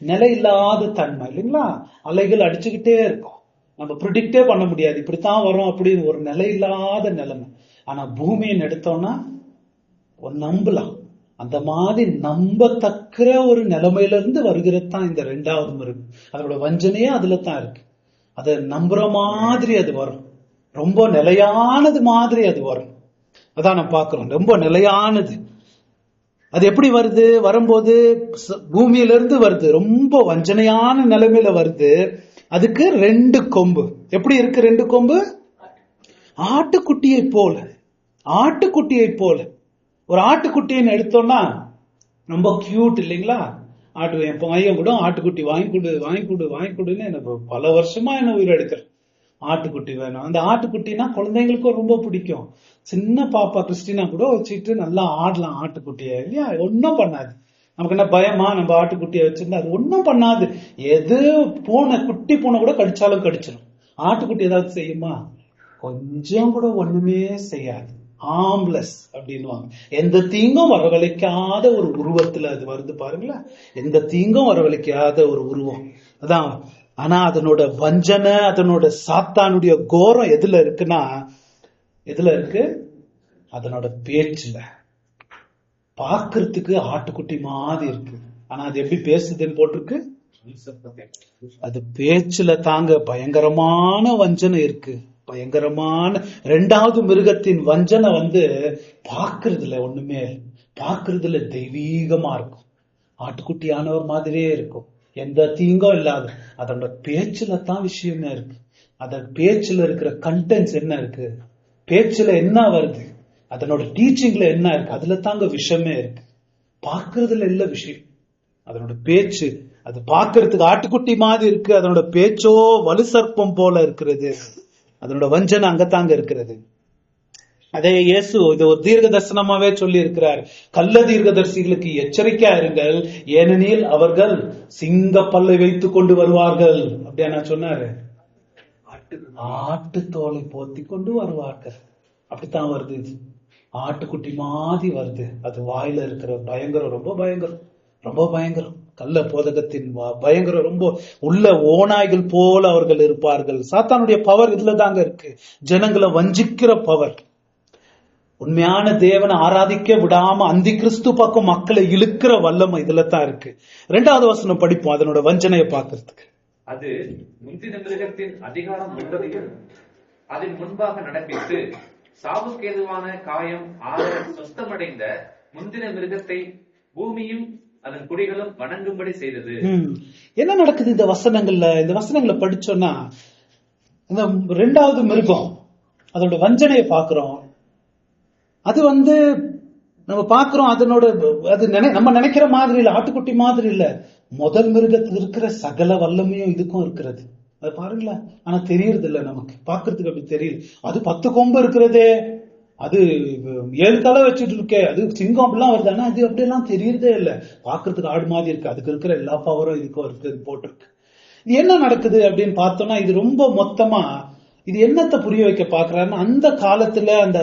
நிலை இல்லாத தன்மை இல்லைங்களா? அலைகள் அடிச்சுக்கிட்டே இருக்கும். நம்ம ப்ரிடிக்டே பண்ண முடியாது, இப்படித்தான் வரும் அப்படின்னு ஒரு நிலை இல்லாத நிலைமை. ஆனா பூமியின் எடுத்தோம்னா நம்பலாம். அந்த மாதிரி நம்பத்தக்க ஒரு நிலைமையில இருந்து வருகிறது தான் இந்த 2வது மிருகம். அதோட வஞ்சனையே அதுல தான் இருக்கு. அதை நம்புற மாதிரி அது வரும். ரொம்ப நிலையானது மாதிரி அது வரும். அதான் நம்ம பாக்குறோம், ரொம்ப நிலையானது. அது எப்படி வருது? வரும்போது பூமியிலிருந்து வருது, ரொம்ப வஞ்சனையான நிலைமையில வருது. அதுக்கு 2 கொம்பு. எப்படி இருக்கு 2 கொம்பு? ஆட்டுக்குட்டியை போல. ஆட்டுக்குட்டியை போல. ஒரு ஆட்டுக்குட்டின்னு எடுத்தோம்னா ரொம்ப கியூட் இல்லைங்களா? என் பையன் கூட ஆட்டுக்குட்டி வாங்கி கொடுன்னு எனக்கு பல வருஷமா என்ன உயிர் எடுக்கிறேன். ஆட்டுக்குட்டி வேணும். அந்த ஆட்டுக்குட்டினா குழந்தைங்களுக்கும் ரொம்ப பிடிக்கும். சின்ன பாப்பா கிறிஸ்டினா கூட வச்சுட்டு நல்லா ஆடலாம் ஆட்டுக்குட்டிய இல்லையா? ஒன்னும் பண்ணாது. நமக்கு என்ன பயமா? நம்ம ஆட்டுக்குட்டியை வச்சிருந்தா அது ஒன்னும் பண்ணாது. எது குட்டி பூனை கூட கடிச்சாலும் கடிச்சிடும். ஆட்டுக்குட்டி ஏதாவது செய்யுமா? கொஞ்சம் கூட ஒண்ணுமே செய்யாது. ஆம்லெஸ் அப்படின்னுவாங்க. எந்த தீங்கும் வரவழைக்காத ஒரு உருவத்துல அது வருது பாருங்களேன். எந்த தீங்கும் வரவழைக்காத ஒரு உருவம் அதான். ஆனா அதனோட வஞ்சனை, அதனோட சாத்தானுடைய கோரம் எதுல இருக்குன்னா, எதுல இருக்கு? அதனோட பேச்சுல. பார்க்கறதுக்கு ஆட்டுக்குட்டி மாதிரி இருக்கு, ஆனா அது எப்படி பேசுதுன்னு போட்டிருக்கு. அது பேச்சுல தாங்க பயங்கரமான வஞ்சனை இருக்கு. பயங்கரமான 2வது மிருகத்தின் வஞ்சனை பார்க்கறதுல ஒண்ணுமே, பார்க்கறதுல தெய்வீகமா இருக்கும். ஆட்டுக்குட்டியானவர் மாதிரியே இருக்கும். எந்த தீங்கும் இல்லாத. அதோட பேச்சுல தான் விஷயமே இருக்கு. அதன் பேச்சுல இருக்கிற கண்டென்ட்ஸ் என்ன இருக்கு, பேச்சுல என்ன வருது, அதனோட டீச்சிங்ல என்ன இருக்கு, அதுல தாங்க விஷயமே இருக்கு. பார்க்கறதுல இல்ல விஷயம். அதனோட பேச்சு அது பார்க்கறதுக்கு ஆட்டுக்குட்டி மாதிரி இருக்கு. அதனோட பேச்சோ வலு சர்ப்பம் போல இருக்கிறது. அதனோட வஞ்சனை அங்கத்தாங்க இருக்கிறது. அதே இயேசு இது ஒரு தீர்க்க தரிசனமாவே சொல்லி இருக்கிறார். கள்ள தீர்க்கதரிசிகளுக்கு எச்சரிக்கையா இருங்கள், ஏனெனில் அவர்கள் சிங்க பல்லை வைத்துக் கொண்டு வருவார்கள். அப்படியா நான் சொன்னாரு, ஆட்டு தோலை போத்தி கொண்டு வருவார்கள். அப்படித்தான் வருது. இது ஆட்டுக்குட்டி மாதிரி வருது. அது வாயில இருக்கிற பயங்கரம் ரொம்ப பயங்கரம், ரொம்ப பயங்கரம். கள்ள போதகத்தின் பயங்கரம் ரொம்ப உள்ள ஓநாய்கள் போல அவர்கள் இருப்பார்கள். சாத்தானுடைய பவர் இதுல தாங்க இருக்கு. ஜனங்களை வஞ்சிக்கிற பவர். உண்மையான தேவனை ஆராதிக்க விடாம அந்தி கிறிஸ்து பக்கம் மக்களை இழுக்கிற வல்லமை இதுல தான் இருக்கு. 2வது வசனம் படிப்போம் அதனோட வஞ்சனையை பார்க்கறதுக்கு. அது முந்தின மிருகத்தின் அதிகாரம் முழுவதையும் அதன் முன்பாக நடப்பித்து சாவுக்கேதுவான காயம் ஆற சொஸ்தமடைந்த முந்தின மிருகத்தை பூமியும் அதன் குடிகளும் வணங்கும்படி செய்தது. என்ன நடக்குது இந்த வசனங்கள்ல? இந்த வசனங்களை படிச்சோம்னா இந்த 2வது மிருகம் அதோட வஞ்சனையை பாக்குறோம். அது நம்ம பாக்குறோம். அதனோட அது நம்ம நினைக்கிற மாதிரி இல்ல, ஆட்டுக்குட்டி மாதிரி இல்ல. முதல் மிருகத்துக்கு இருக்கிற சகல வல்லமையும் இதுக்கும் இருக்கிறது. அது பாருங்களேன். ஆனா தெரியறது இல்ல நமக்கு, பாக்குறதுக்கு அப்படி தெரியல. அது 10 கொம்பு இருக்கிறதே, அது 7 தலை வச்சுட்டு இருக்கே, அது சிங்கம் அப்படிலாம் வருது. ஆனா அது அப்படியெல்லாம் தெரியறதே இல்ல. பாக்குறதுக்கு ஆடு மாதிரி இருக்கு. அதுக்கு இருக்கிற எல்லா பவரும் இதுக்கும் இருக்கு, போட்டிருக்கு. இது என்ன நடக்குது அப்படின்னு பார்த்தோம்னா, இது ரொம்ப மொத்தமா இது என்னத்தை புரிய வைக்க பாக்குறாருன்னா, அந்த காலத்துல அந்த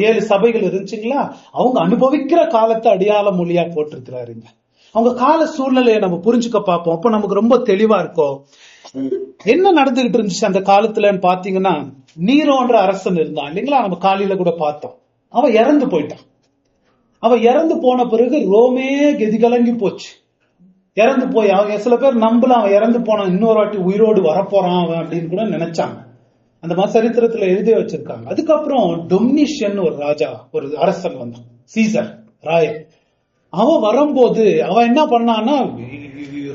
7 சபைகள் இருந்துச்சுங்களா, அவங்க அனுபவிக்கிற காலத்தை அடையாள மொழியா போட்டிருக்கிறாருங்க. அவங்க கால சூழ்நிலையை நம்ம புரிஞ்சுக்க பார்ப்போம். அப்ப நமக்கு ரொம்ப தெளிவா இருக்கும் என்ன நடந்துகிட்டு இருந்துச்சு அந்த காலத்துலன்னு பாத்தீங்கன்னா. நீரோன்ற அரசன் இருந்தான் இல்லைங்களா, நம்ம காலையில கூட பார்த்தோம். அவன் இறந்து போயிட்டான். அவன் இறந்து போன பிறகு ரோமே கெதி கலங்கி போச்சு. இறந்து போய் அவங்க சில பேர் நம்பல, அவன் இறந்து போனான், இன்னொரு வாட்டி உயிரோடு வரப்போறான் அவன் அப்படின்னு கூட நினைச்சாங்க. அந்த மாதிரி சரித்திரத்துல எழுதி வச்சிருக்காங்க. அதுக்கப்புறம் டொமினிஷியன் ஒரு ராஜா, ஒரு அரசன் வந்தான், சீசர் ராயன். அவன் வரும்போது அவன் என்ன பண்ணான்னா,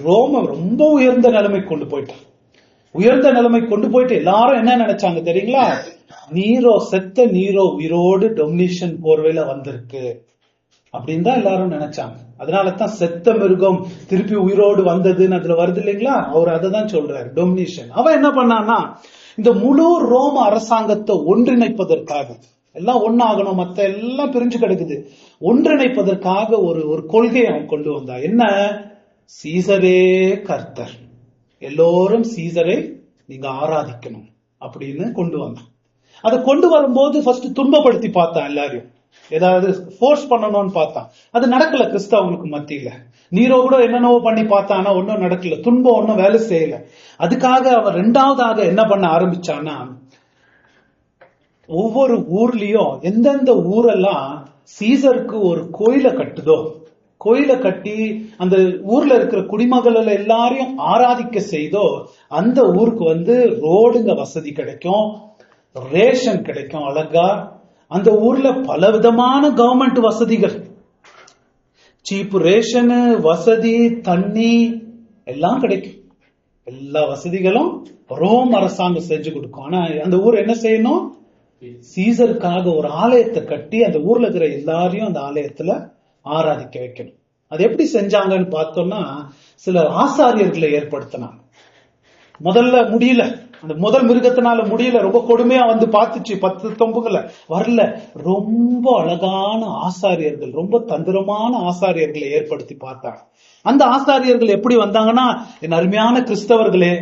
ரோம ரொம்ப உயர்ந்த நிலைமை கொண்டு போயிட்டான். உயர்ந்த நிலைமை கொண்டு போயிட்டு எல்லாரும் என்ன நினைச்சாங்க தெரியுங்களா, செத்த நீரோ உயிரோடு டொமினிஷன் போர்வையில வந்திருக்கு அப்படின்னு தான் எல்லாரும் நினைச்சாங்க. அதனாலதான் செத்த மிருகம் திருப்பி உயிரோடு வந்ததுன்னு அதுல வருது இல்லைங்களா, அவர் அதை தான் சொல்றாரு, டொமினிஷன். அவன் என்ன பண்ணான்னா, இந்த முழு ரோம அரசாங்கத்தை ஒன்றிணைப்பதற்காக, எல்லாம் ஒன்னாகணும், மத்த எல்லாம் பிரிஞ்சு கிடக்குது, ஒன்றிணைப்பதற்காக ஒரு கொள்கையை அவன் கொண்டு வந்தான். என்ன? சீசரே கர்த்தர், எல்லோரும் சீசரை நீங்க ஆராதிக்கணும் அப்படின்னு கொண்டு வந்தான். அதை கொண்டு வரும்போது ஃபர்ஸ்ட் துன்பப்படுத்தி பார்த்தான், எல்லாரையும் ஏதாவது ஃபோர்ஸ் பண்ணணும்னு பார்த்தான். அது நடக்கல கிறிஸ்தவங்களுக்கு மத்தியில. நீரோ கூட என்னென்னவோ பண்ணி பார்த்தானா ஒன்னும் நடக்கல, துன்பம் ஒன்னும் வேலை செய்யல. அதுக்காக அவன் 2வதாக என்ன பண்ண ஆரம்பிச்சான்னா, ஒவ்வொரு ஊர்லயும் எந்தெந்த ஊரெல்லாம் சீசருக்கு ஒரு கோயிலை கட்டுதோ, கோயிலை கட்டி அந்த ஊர்ல இருக்கிற குடிமகள் எல்லாரையும் ஆராதிக்க செய்தோ, அந்த ஊருக்கு ரோடுங்க வசதி கிடைக்கும், ரேஷன் கிடைக்கும் அழகா. அந்த ஊர்ல பல விதமான கவர்மெண்ட் வசதிகள், சீப் ரேஷன் வசதி, தண்ணி எல்லாம் கிடைக்கும். எல்லா வசதிகளும் ரோம் அரசாங்கம் செஞ்சு கொடுக்கும். ஆனா அந்த ஊர் என்ன செய்யணும்? சீசருக்காக ஒரு ஆலயத்தை கட்டி அந்த ஊர்ல இருக்கிற எல்லாரையும் அந்த ஆலயத்துல ஆராதிக்க வைக்கணும். அது எப்படி செஞ்சாங்கன்னு பார்த்தோம்னா, சில ஆசாரியர்களை ஏற்படுத்தினாங்க. முதல்ல முடியல, அந்த முதல் மிருகத்தினால முடியல, ரொம்ப கொடுமையா பார்த்துச்சு, 10 தொம்புகளை வரல. ரொம்ப அழகான ஆசாரியர்கள், ரொம்ப தந்திரமான ஆசாரியர்களை ஏற்படுத்தி பார்த்தாங்க. அந்த ஆசாரியர்கள் எப்படி வந்தாங்கன்னா, என் அருமையான கிறிஸ்தவர்களே,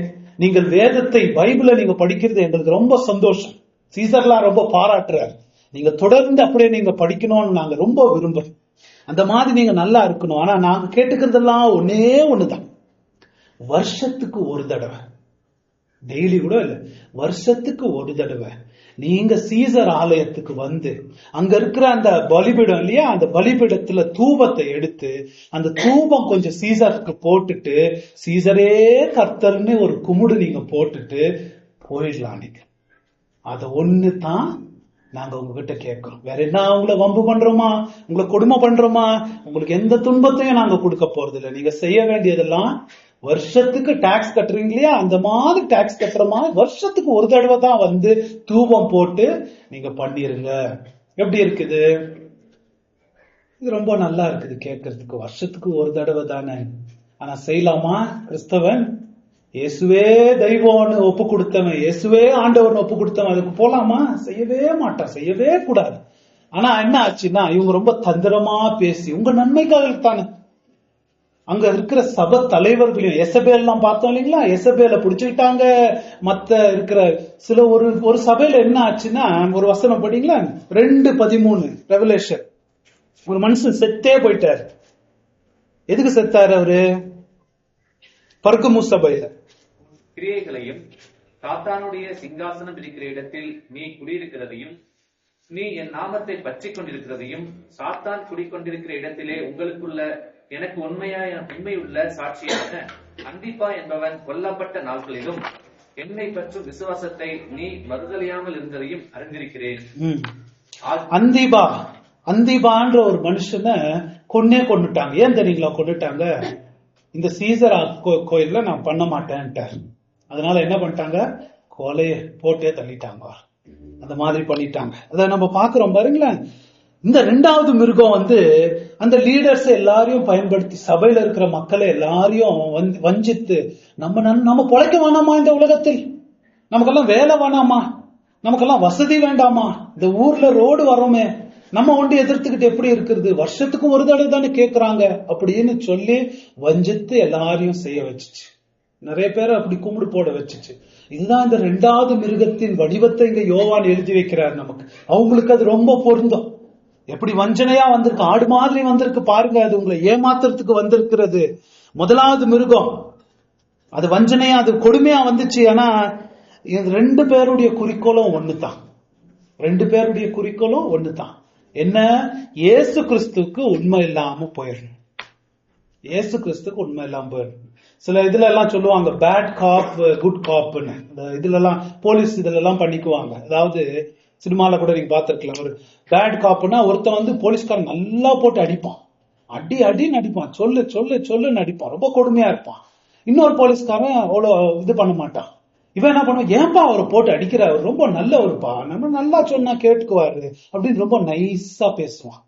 நீங்கள் வேதத்தை பைபிளை நீங்க படிக்கிறது எங்களுக்கு ரொம்ப சந்தோஷம், சீசர்லாம் ரொம்ப பாராட்டுறாரு, நீங்க தொடர்ந்து அப்படியே நீங்க படிக்கணும்னு நாங்க ரொம்ப விரும்புறோம், அந்த மாதிரி நீங்க நல்லா இருக்கணும். ஆனா நாங்க கேட்டுக்கிறதெல்லாம் ஒன்னே ஒண்ணுதான், வருஷத்துக்கு ஒரு தடவை, டெய்லி கூட இல்ல, வருஷத்துக்கு ஒரு தடவை நீங்க சீசர் ஆலயத்துக்கு அங்க இருக்கிற அந்த பலிபீடம் இல்லையா, அந்த பலிபீடத்துல தூபத்தை எடுத்து அந்த தூபம் கொஞ்சம் சீசருக்கு போட்டுட்டு, சீசரே கர்த்தர்னு ஒரு குமுடு நீங்க போட்டுட்டு போயிடலாம். நீங்க அத ஒண்ணு தான் நாங்க உங்ககிட்ட கேட்கிறோம். வேற என்ன உங்களை வம்பு பண்றோமா, உங்களை கொடுமை பண்றோமா? உங்களுக்கு எந்த துன்பத்தையும் நாங்க கொடுக்க போறது இல்லை. நீங்க செய்ய வேண்டியதெல்லாம் வருஷத்துக்கு டாக்ஸ் கட்டுறீங்க இல்லையா, அந்த மாதிரி டாக்ஸ் கட்டுற மாதிரி வருஷத்துக்கு ஒரு தடவை தான் வந்து தூபம் போட்டு நீங்க பண்ணிருங்க. எப்படி இருக்குது இது? ரொம்ப நல்லா இருக்குது கேட்கறதுக்கு. வருஷத்துக்கு ஒரு தடவை தானே, ஆனா செய்யலாமா? கிறிஸ்தவன் இயேசுவே தெய்வம்னு ஒப்பு கொடுத்தவன், இயேசுவே ஆண்டவர்னு ஒப்பு கொடுத்தவன் அதுக்கு போலாமா? செய்யவே மாட்டான், செய்யவே கூடாது. ஆனா என்ன ஆச்சுன்னா, இவங்க ரொம்ப தந்திரமா பேசி உங்க நன்மைக்காக தானே அங்க இருக்கிற சபை தலைவர்களையும், எசபேல் எல்லாம் பார்த்தோம் இல்லைங்களா, எசபேல பிடிச்சுக்கிட்டாங்க. மத்த இருக்கிற சில ஒரு சபையில என்ன ஆச்சுன்னா, ஒரு வசனம் படிங்களா, 2:13 ரெவலேஷன். ஒரு மனுஷன் செத்தே போயிட்டாரு. எதுக்கு செத்தாரு அவரு? பர்கமு சபையில கிரியைகளையும் சாத்தானுடைய சிங்காசனம் இருக்கிற இடத்தில் நீ குடியிருக்கிறதையும், நீ என் நாமத்தை பற்றி கொண்டிருக்கிறதையும், சாத்தான் குடிக்கொண்டிருக்கிற இடத்திலே உங்களுக்குள்ள எனக்கு உண்மையுள்ள சாட்சியான அந்திப்பா என்பவன் கொல்லப்பட்ட நாட்களிலும் என்னை பற்றும் விசுவாசத்தை நீ மறுதலியாமல் இருந்ததையும் அறிந்திருக்கிறேன். அந்திபான்ற ஒரு மனுஷனை கொன்னுட்டாங்க. ஏன் தெரியுங்களா கொன்னுட்டாங்க? இந்த சீசர் கோயில்ல நான் பண்ண மாட்டேன்ட்டார். அதனால என்ன பண்ணிட்டாங்க, கொலைய போட்டே தள்ளிட்டாங்க. அந்த மாதிரி பண்ணிட்டாங்க. அத நம்ம பாக்குறோம் பாருங்களேன். இந்த 2வது மிருகம் வந்து அந்த லீடர்ஸ் எல்லாரையும் பயன்படுத்தி சபையில இருக்கிற மக்களை எல்லாரையும் வஞ்சித்து, நம்ம பொழைக்க வேணாமா இந்த உலகத்தில்? நமக்கெல்லாம் வேலை வேணாமா? நமக்கெல்லாம் வசதி வேண்டாமா? இந்த ஊர்ல ரோடு வரோமே, நம்ம ஒண்டி எதிர்த்துக்கிட்டு எப்படி இருக்கிறது? வருஷத்துக்கு ஒரு தடவை தானே கேட்கறாங்க அப்படின்னு சொல்லி வஞ்சித்து எல்லாரையும் செய்ய வச்சுச்சு. நிறைய பேர் அப்படி கும்பிடு போட வச்சுச்சு. இதுதான் இந்த 2வது மிருகத்தின் வடிவத்தை இங்க யோவான் எழுதி வைக்கிறார் நமக்கு. அவங்களுக்கு அது ரொம்ப பொருந்தும். எப்படி வஞ்சனையா வந்திருக்கு, ஆடு மாதிரி வந்திருக்கு பாருங்க. அது உங்களை ஏமாத்துறதுக்கு வந்திருக்கிறது. 1வது மிருகம் அது வஞ்சனையா, அது கொடுமையா வந்துச்சு. ஆனா 2 பேருடைய குறிக்கோளும் ஒண்ணுதான். 2 பேருடைய குறிக்கோளும் ஒண்ணுதான். என்ன? இயேசு கிறிஸ்துக்கு உண்மை இல்லாம போயிடணும். இயேசு கிறிஸ்துக்கு உண்மை இல்லாம போயிடணும். சில இதுல எல்லாம் சொல்லுவாங்க பேட் காப் குட் காப்னு. இதுல எல்லாம் போலீஸ் இதுல எல்லாம் பண்ணிக்குவாங்க. அதாவது சினிமால கூட நீங்க பாத்துருக்கலாம். ஒரு பேட் காப்னா ஒருத்தன் வந்து போலீஸ்காரன் நல்லா போட்டு அடிப்பான், அடின்னு அடிப்பான், சொல்லுன்னு அடிப்பான், ரொம்ப கொடுமையா இருப்பான். இன்னொரு போலீஸ்காரன் அவ்வளவு இது பண்ண மாட்டான். இவன் என்ன பண்ணுவான், ஏன்பா அவரை போட்டு அடிக்கிறார், ரொம்ப நல்லவருப்பா, நம்ம நல்லா சொன்னா கேட்டுக்குவாரு அப்படின்னு ரொம்ப நைஸா பேசுவான்.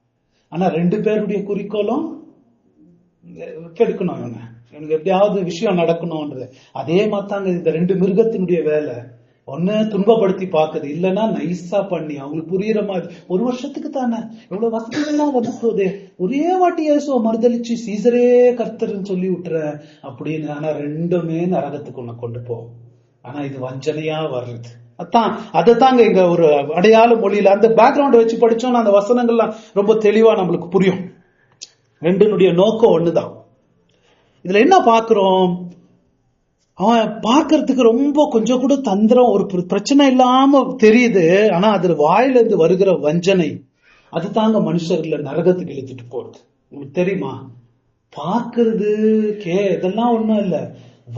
ஆனா 2 பேருடைய குறிக்கோளும் கெடுக்கணும், இவனுக்கு எப்படியாவது விஷயம் நடக்கணும்ன்றது. அதே மாதிரிதாங்க இந்த 2 மிருகத்தினுடைய வேலை. ஒன்னு துன்பப்படுத்தி பாக்குது, இல்லன்னா நைஸா பண்ணி அவங்களுக்கு புரியுற மாதிரி, ஒரு வருஷத்துக்கு தானே எவ்வளவு வசதிகள்லாம் வந்து போகுது, ஒரே வாட்டி இயேசுவை மறுதளிச்சு சீசரே கர்த்தர்ன்னு சொல்லி விட்டுற அப்படின்னு. ஆனா 2மே நரகத்துக்கு உன்னை கொண்டு போகும். ஆனா இது வஞ்சனையா வர்றது. அதாங்க இங்க ஒரு அடையாள மொழியில அந்த பேக்ரவுண்ட் வச்சு படிச்சோம்னா அந்த வசனங்கள்லாம் ரொம்ப தெளிவா நம்மளுக்கு புரியும். 2னுடைய நோக்கம் ஒண்ணுதான். இதுல என்ன பாக்குறோம், அவன் பார்க்கறதுக்கு ரொம்ப கொஞ்சம் கூட தந்திரம், ஒரு பிரச்சனை இல்லாம தெரியுது. ஆனா அதுல வாயில இருந்து வருகிற வஞ்சனை அது தாங்க மனுஷர்களை நரகத்துக்கு இழுத்துட்டு போறது. உங்களுக்கு தெரியுமா? பார்க்கறது இதெல்லாம் ஒண்ணும் இல்ல,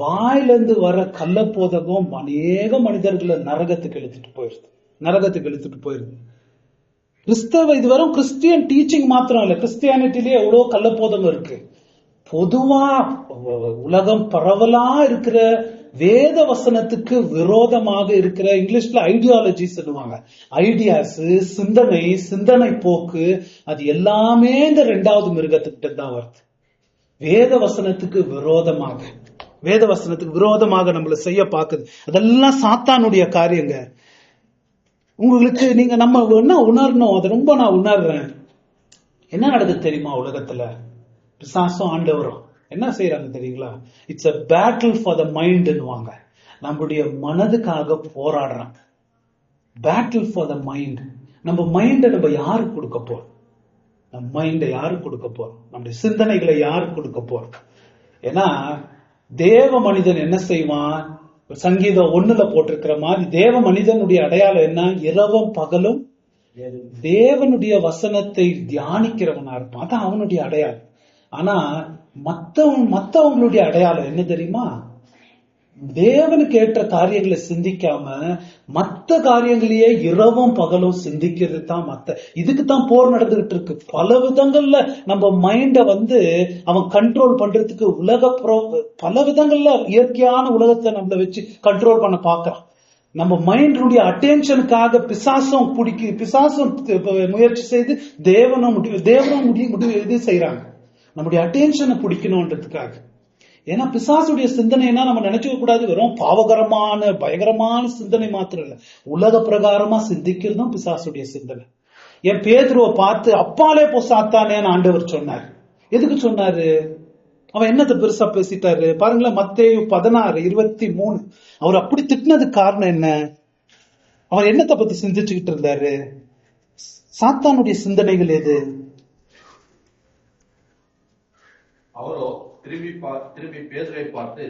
வாயில இருந்து வர கள்ளப்போதகம் அநேக மனிதர்களை நரகத்துக்கு இழுத்துட்டு போயிருது. கிறிஸ்தவ இது வெறும் கிறிஸ்டியன் டீச்சிங் மாத்திரம் இல்ல, கிறிஸ்டியானிட்டிலேயே எவ்வளவு கள்ளப்போதகம் இருக்கு. பொதுவா உலகம் பரவலா இருக்கிற வேத வசனத்துக்கு விரோதமாக இருக்கிற, இங்கிலீஷ்ல ஐடியாலஜி சொல்லுவாங்க, ஐடியாஸ், சிந்தனை போக்கு, அது எல்லாமே இந்த 2வது மிருகத்துக்கிட்ட தான் வருது. வேத வசனத்துக்கு விரோதமாக நம்மள செய்ய பாக்குது. அதெல்லாம் சாத்தானுடைய காரியங்க. உங்களுக்கு நம்ம என்ன உணரணும், அது ரொம்ப நான் உணர்றேன். என்ன நடக்குது தெரியுமா உலகத்துல? பிசாசும் ஆண்டவரும் என்ன செய்யறாங்க தெரியுங்களா? It's a battle for the mind ன்னுவாங்க. நம்முடைய மனதுக்காக போராடுறாங்க. Battle for the mind. நம்ம மைண்டை நம்ம யாருக்கு கொடுக்க போறோம்? நம்ம மைண்டை யாருக்கு கொடுக்க போறோம்? நம்முடைய சிந்தனைகளை யாருக்கு கொடுக்க போறோம்? ஏன்னா தேவ மனிதன் என்ன செய்வான்? சங்கீதம் 1ல போட்டிருக்கிற மாதிரி தேவ மனிதனுடைய அடையாளம் என்ன? இரவும் பகலும் தேவனுடைய வசனத்தை தியானிக்கிறவனா இருப்பான். அதான் அவனுடைய அடையாளம். ஆனா மத்தவங்களுடைய அடையாளம் என்ன தெரியுமா? தேவனுக்கு ஏற்ற காரியங்களை சிந்திக்காம மத்த காரியங்களையே இரவும் பகலும் சிந்திக்கிறது தான் இதுக்கு தான் போர் நடந்துகிட்டு இருக்கு. பல விதங்கள்ல நம்ம மைண்ட அவன் கண்ட்ரோல் பண்றதுக்கு பல விதங்கள்ல இயற்கையான உலகத்தை நம்மள வச்சு கண்ட்ரோல் பண்ண பாக்குறான். நம்ம மைண்டுடைய அட்டென்ஷனுக்காக பிசாசும் முயற்சி செய்து தேவனும் இது செய்யறாங்க, நம்முடைய அட்டென்ஷனை பிடிக்கணும்ன்றதுக்காக. ஏன்னா பிசாசுடைய சிந்தனைனா நம்ம நினைச்சுக்க கூடாது வெறும் பாவகரமான பயங்கரமான சிந்தனை மாத்திரம் இல்ல, உலக பிரகாரமா சிந்திக்கிறதும் பிசாசுடைய சிந்தனை. என் பேதுருவை பார்த்து அப்பாலே போ சாத்தானேன்னு ஆண்டவர் சொன்னார். எதுக்கு சொன்னாரு? அவன் என்னத்தை பெருசா பேசிட்டாரு பாருங்களேன். மத்தேயு 16:23 அவர் அப்படி திட்டினதுக்கு காரணம் என்ன? அவர் என்னத்தை பத்தி சிந்திச்சுக்கிட்டு இருந்தாரு? சாத்தானுடைய சிந்தனைகள் எது? அவரோ திரும்பி பேதுருவை பார்த்து,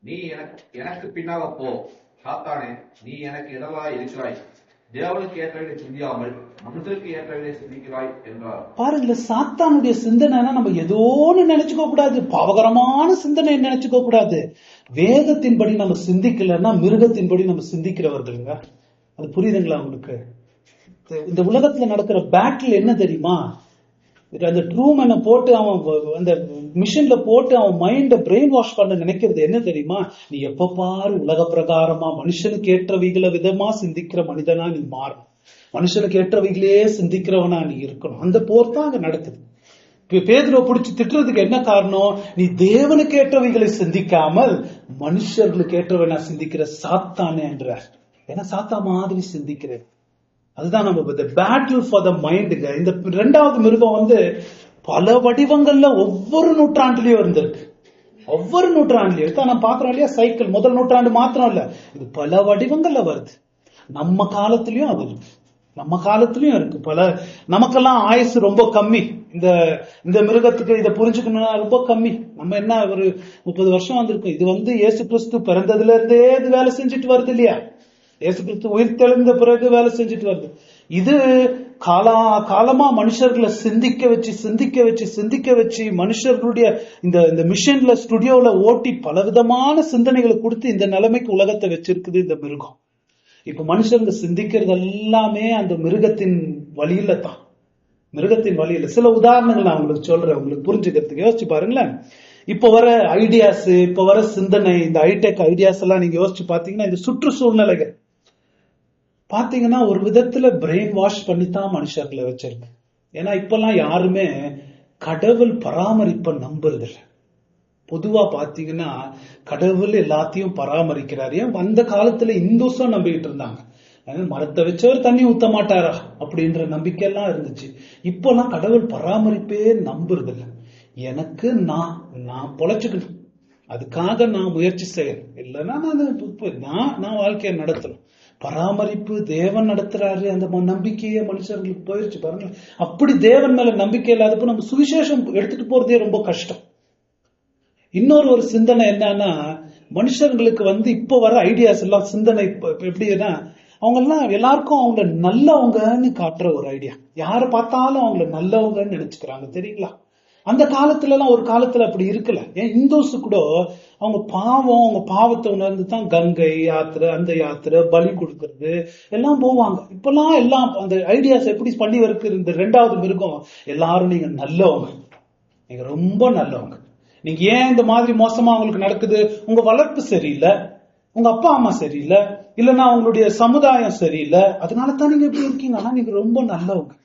நீ எனக்கு பின்னாக போ சாத்தானே, நீ எனக்கு இடலாய் இருக்கிறாய், தேவனுக்கு ஏற்றவர்களை சிந்தியாமல் மனுஷருக்கு ஏற்றவர்களை சிந்திக்கிறாய் என்றார். பாருங்களேன், சாத்தானுடைய சிந்தனைனா நம்ம ஏதோன்னு நினைச்சுக்க கூடாது, பாவகரமான சிந்தனை நினைச்சுக்க கூடாது. வேதத்தின்படி நம்ம சிந்திக்கலன்னா மிருகத்தின்படி நம்ம சிந்திக்கிறவர்களுங்க. அது புரியுதுங்களா உங்களுக்கு? இந்த உலகத்துல நடக்கிற பேட்டில் என்ன தெரியுமா? அந்த ட்ரூமனை போட்டு அவன் அந்த மிஷின்ல போட்டு அவன் மைண்ட பிரெயின் வாஷ் பண்ண நினைக்கிறது என்ன தெரியுமா? நீ எப்ப பாரு உலக பிரகாரமா மனுஷனுக்கு ஏற்றவைகளை விதமா சிந்திக்கிற மனிதனா நீ மாறணும், மனுஷனுக்கு ஏற்றவைகளே சிந்திக்கிறவனா நீ இருக்கணும். அந்த போர் தான் அங்க நடக்குது. பேதுருவை பிடிச்சி திட்டுறதுக்கு என்ன காரணம்? நீ தேவனுக்கு ஏற்றவைகளை சிந்திக்காமல் மனுஷர்களுக்கு ஏற்றவனா சிந்திக்கிற சாத்தானே என்றார். ஏன்னா சாத்தா மாதிரி சிந்திக்கிறேன். அதுதான் நம்ம பேட்டில் ஃபார் த மைண்டுங்க. இந்த இரண்டாவது மிருகம் பல வடிவங்கள்ல ஒவ்வொரு நூற்றாண்டுலயும் இருந்திருக்கு. ஒவ்வொரு நூற்றாண்டுலயும் தான் நான் பாக்குறோம் இல்லையா? சைக்கிள் முதல் நூற்றாண்டு மாத்திரம் இல்ல, இது பல வடிவங்கள்ல வருது. நம்ம காலத்திலயும் அது இருக்கு, நம்ம காலத்திலயும் இருக்கு. நமக்கெல்லாம் ஆயுசு ரொம்ப கம்மி. இந்த மிருகத்துக்கு இதை புரிஞ்சுக்கணும்னா ரொம்ப கம்மி. நம்ம என்ன ஒரு 30 வருஷம் வந்திருக்கும். இது இயேசு கிறிஸ்து பிறந்ததுல இருந்தே இது வேலை செஞ்சுட்டு வருது இல்லையா? இயேசு கிறிஸ்து உயிர் தெழுந்த பிறகு வேலை செஞ்சுட்டு வருது. இது காலமா மனுஷர்களை சிந்திக்க வச்சு மனுஷர்களுடைய இந்த மிஷின்ல ஸ்டுடியோல ஓட்டி பலவிதமான சிந்தனைகளை கொடுத்து இந்த நிலைமைக்கு உலகத்தை வச்சிருக்குது இந்த மிருகம். இப்ப மனுஷங்க சிந்திக்கிறது எல்லாமே அந்த மிருகத்தின் வழியில தான், மிருகத்தின் வழியில. சில உதாரணங்கள் நான் உங்களுக்கு சொல்றேன், உங்களுக்கு புரிஞ்சுக்கிறதுக்கு. யோசிச்சு பாருங்களேன். இப்ப வர ஐடியாஸ், இப்ப வர சிந்தனை, இந்த ஹைடெக் ஐடியாஸ் எல்லாம் நீங்க யோசிச்சு பாத்தீங்கன்னா, இந்த சுற்றுச்சூழ்நிலைகள் பாத்தீங்கன்னா ஒரு விதத்துல பிரெயின் வாஷ் பண்ணித்தான் மனுஷர்களை வச்சிருக்கு. ஏன்னா இப்பெல்லாம் யாருமே கடவுள் பராமரிப்பை நம்புறது இல்லை. பொதுவா பாத்தீங்கன்னா கடவுள் எல்லாத்தையும் பராமரிக்கிறாரு. ஏன் அந்த காலத்துல இந்துஸும் நம்பிக்கிட்டு இருந்தாங்க, மரத்தை வச்சவர் தண்ணி ஊத்த மாட்டாரா அப்படின்ற நம்பிக்கை எல்லாம் இருந்துச்சு. இப்பெல்லாம் கடவுள் பராமரிப்பே நம்புறது இல்லை. எனக்கு நான் பொழைச்சுக்கணும், அதுக்காக நான் முயற்சி செய்யணும், இல்லைன்னா நான் வாழ்க்கையை நடத்தணும். பராமரிப்பு தேவன் நடத்துறாரு, அந்த நம்பிக்கையே மனுஷர்களுக்கு போயிருச்சு பாருங்க. அப்படி தேவன் மேல நம்பிக்கை இல்லாதப்ப நம்ம சுவிசேஷம் எடுத்துட்டு போறதே ரொம்ப கஷ்டம். இன்னொரு சிந்தனை என்னன்னா, மனுஷர்களுக்கு இப்ப வர ஐடியாஸ் எல்லாம் சிந்தனை எப்படின்னா, அவங்க எல்லாம் எல்லாருக்கும் அவங்க நல்லவங்கன்னு காட்டுற ஒரு ஐடியா. யாரை பார்த்தாலும் அவங்கள நல்லவங்கன்னு நினைச்சுக்கிறாங்க, தெரியுங்களா? அந்த காலத்துல எல்லாம் ஒரு காலத்துல அப்படி இருக்கல. ஏன் இந்துஸ் கூட அவங்க பாவத்தை உணர்ந்து தான் கங்கை யாத்திரை, அந்த யாத்திரை, பலி கொடுக்கறது எல்லாம் போவாங்க. இப்பெல்லாம் எல்லாம் அந்த ஐடியாஸ் எப்படி பண்ணி வருது இந்த இரண்டாவது மிருகம். எல்லாரும் நீங்க நல்லவங்க, நீங்க ரொம்ப நல்லவங்க, நீங்க ஏன் இந்த மாதிரி மோசமா உங்களுக்கு நடக்குது? உங்க வளர்ப்பு சரியில்லை, உங்க அப்பா அம்மா சரியில்லை, இல்லைன்னா உங்களுடைய சமுதாயம் சரியில்லை, அதனால தான் நீங்க எப்படி இருக்கீங்க. ஆனா நீங்க ரொம்ப நல்லவங்க.